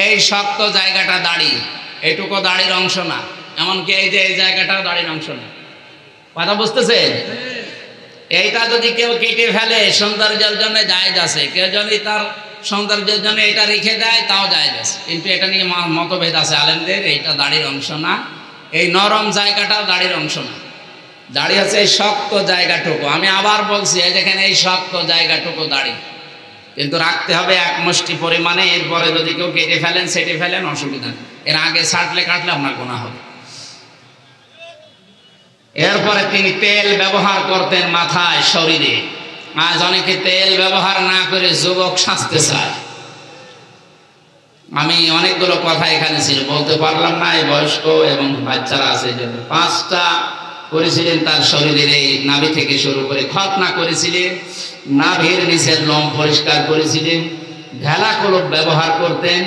এই শক্ত জায়গাটা দাড়ি, এটুকু দাড়ির অংশ না। এমনকি এই যে এই জায়গাটাও দাড়ির অংশ না। কথা বুঝতেছেন? এইটা যদি কেউ কেটে ফেলে সৌন্দর্যের জন্য জায়েজ আছে। কেউ যদি তার সৌন্দর্যের জন্য এটা রেখে দেয়, তাও জায়েজ আছে। কিন্তু এটা নিয়ে মতভেদ আছে আলেমদের। এইটা দাড়ির অংশ না, এই নরম জায়গাটাও দাড়ির অংশ না। দাড়ি আছে এই শক্ত জায়গাটুকু। আমি আবার বলছি, এই দেখেন এই শক্ত জায়গাটুকু দাড়ি, কিন্তু রাখতে হবে 1 মুষ্টি পরিমাণে। এরপরে যদি কেউ কেটে ফেলেন, সেটে ফেলেন, অসুবিধা নেই। এর আগে ছাটলে কাটলে আপনার গুনাহ হবে। এরপরে তিনি তেল ব্যবহার করতেন মাথায়, শরীরে। আজ অনেকে তেল ব্যবহার না করে যুবক সাজতে চায়। আমি অনেকগুলো কথা এখানে ছিল, বলতে পারলাম না। এই বয়স্ক এবং বাচ্চারা আছে, 5টা করেছিলেন তার শরীরের, এই নাভি থেকে শুরু করে খতনা করেছিলেন। নাভির নিচের লোম পরিষ্কার করেছিলেন, ঢেলা কলপ ব্যবহার করতেন,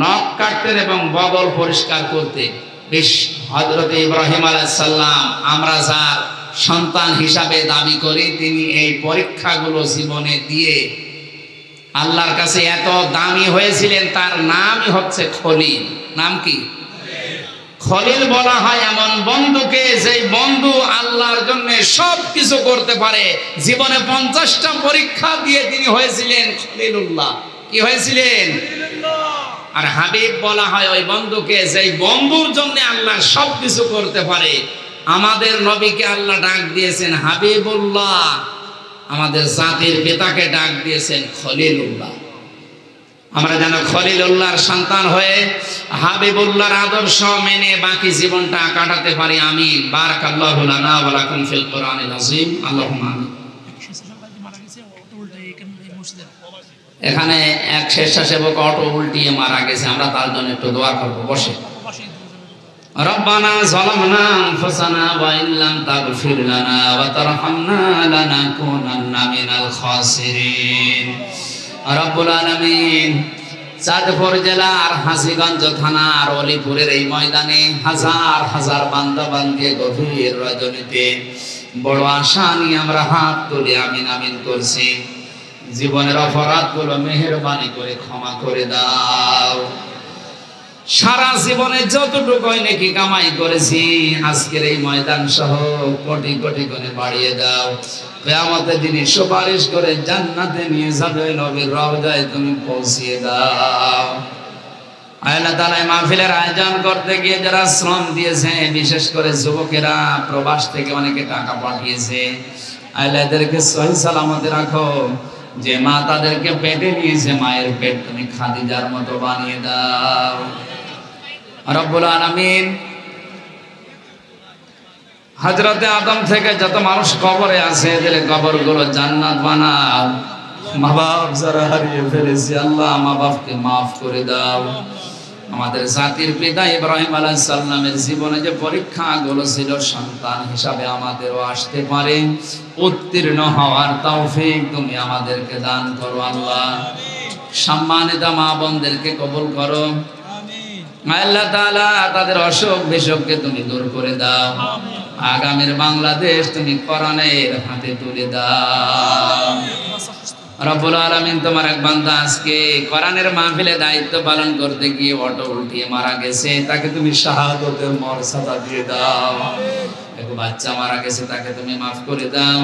নখ কাটতেন এবং বগল পরিষ্কার করতেন। হযরত ইব্রাহিম আলাইহিস সালাম আমরা যার সন্তান হিসাবে দাবি করি, তিনি এই পরীক্ষাগুলো জীবনে দিয়ে আল্লাহর কাছে এত দামি হয়েছিলেন। তার নামই হচ্ছে খলিল। নাম কি? খলিল বলা হয় এমন বন্ধুকে, যেই বন্ধু আল্লাহর জন্য সব কিছু করতে পারে। জীবনে 50টা পরীক্ষা দিয়ে তিনি হয়েছিলেন খলিলুল্লাহ। কি হয়েছিলেন? আর হাবিব বলা হয় ওই বন্ধুকে, যেই বন্ধুর জন্য আল্লাহ সব কিছু করতে পারে। আমাদের নবীকে আল্লাহ ডাক দিয়েছেন হাবিবুল্লাহ, আমাদের জাতির পিতাকে ডাক দিয়েছেন খলিলুল্লাহ। আমরা যেন খলিলুল্লাহর সন্তান হয়ে হাবিবুল্লাহর আদর্শ মেনে বাকি জীবনটা কাটাতে পারি। আমিন। বারাকাল্লাহু লানা ওয়া লাকুম ফিল কোরআনিল আযীম। আল্লাহুম্মা আমিন। এখানে এক স্বেচ্ছাসেবক অটো উল্টিয়ে মারা গেছে, আমরা তার জন্য একটু দোয়া করব। বসে। রব্বানা যালামনা আনফুসানা ওয়া ইল্লাম তাগফির লানা ওয়া তারহামনা লানাকুনান্না মিনাল খাসিরিন। রব্বুল আলামিন, চাঁদপুর জেলার হাজীগঞ্জ থানার অলিপুরের এই ময়দানে হাজার হাজার বান্দা বান্দি গভীর রজনীতে বড় আশা নিয়ে আমরা হাত তুলে আমিন আমিন করছি। জীবনের অপরাধগুলো মেহেরবানি করে ক্ষমা করে দাও। সারা জীবনে যতটুকু নাকি কামাই করেছি আজকের এই ময়দান সহ কোটি কোটি করে বাড়িয়ে দাও। কিয়ামতের দিনে সুপারিশ করে জান্নাতে নিয়ে যাবে, নবীর রওজায় তুমি পৌঁছিয়ে দাও। আল্লাহ তাআলা মাহফিলের আয়োজন করতে গিয়ে যারা শ্রম দিয়েছে, বিশেষ করে যুবকেরা, প্রবাস থেকে অনেকে টাকা পাঠিয়েছে, আল্লাহ এদেরকে সহি সালামতে রাখো। যে মা তাদেরকে পেটে নিয়েছে, মায়ের পেট তুমি খাদিজার মতো বানিয়ে দাও। রব্বুল আলামিন, হযরতে আদম থেকে যত মানুষ কবরে আছে এদের কবরগুলো জান্নাত বানাও। মা বাপ যারা হারিয়ে ফেলেছে আল্লাহ মা বাপকে মাফ করে দাও। আমাদের জাতির পিতা ইব্রাহিম আলাইহিস সালামের জীবনে যে পরীক্ষাগুলো ছিল, সন্তান হিসাবে আমাদেরও আসতে পারে, উত্তীর্ণ হওয়ার তৌফিক তুমি আমাদেরকে দান করো আল্লাহ। সম্মানিত মা বোনদেরকে কবুল করো আল্লাহ তাআলা। তাদের অসুখ বিসুখকে তুমি দূর করে দাও। আগামীর বাংলাদেশ তুমি কোরআনের হাতে তুলে দাও। রব্বুল আলামিন, তোমার এক বান্দা আজকে কোরআনের মাহফিলে দায়িত্ব পালন করতে গিয়ে অটো উল্টিয়ে মারা গেছে, তাকে তুমি শাহাদাতের মর্যাদা দিয়ে দাও। এক বাচ্চা মারা গেছে, তাকে তুমি মাফ করে দাও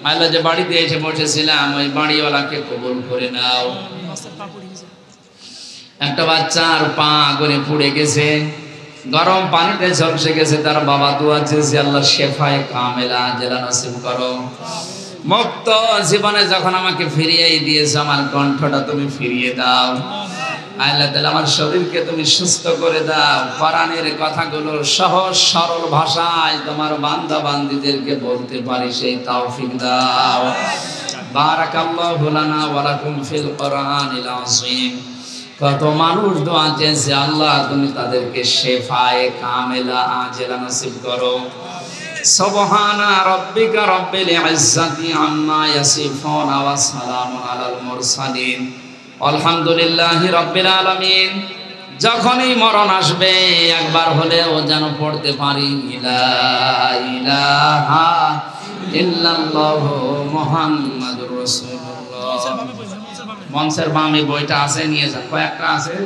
আল্লাহ। যে বাড়িতে এসে বসেছিলাম ওই বাড়িওয়ালাকে কবুল করে নাও। একটা বাচ্চার পা করে পুড়ে গেছে, গরম পানিতে ঝলসে গেছে, তার বাবা দোয়া চেয়েছে আল্লাহ শেফায়ে কামেলা জেলা নসিব করো। মুক্ত জীবনে যখন আমাকে ফিরিয়ে দিয়েছো, আমার কণ্ঠটা তুমি ফিরিয়ে দাও আল্লাহ তাআলা। আমার শরীরকে তুমি সুস্থ করে দাও। কোরআনের কথাগুলো সহজ সরল ভাষায় তোমার বান্দা বান্দীদেরকে বলতে পারি সেই তৌফিক দাও। বারাকাল্লাহু লানা ওয়া লাকুম ফিল কোরআনিল আযীম। কত মানুষ দোয়া চেয়েছে আল্লাহ, তুমি তাদেরকে শেফায়ে কামেলা আজেলা নসিব করো। সুবহানা রাব্বিকা রাব্বিল ইজ্জাতি আম্মা ইয়াসিফুন ওয়া সালামুন আলাল মুরসালিন আলহামদুলিল্লাহি রাব্বিল আলামিন। যখনই মরণ আসবে একবার হলেও যেন পড়তে পারি লা ইলাহা ইল্লাল্লাহু মুহাম্মাদুর রাসূলুল্লাহ। মঞ্চের বামে বইটা আছে, নিয়ে যান, কয়েকটা আছে।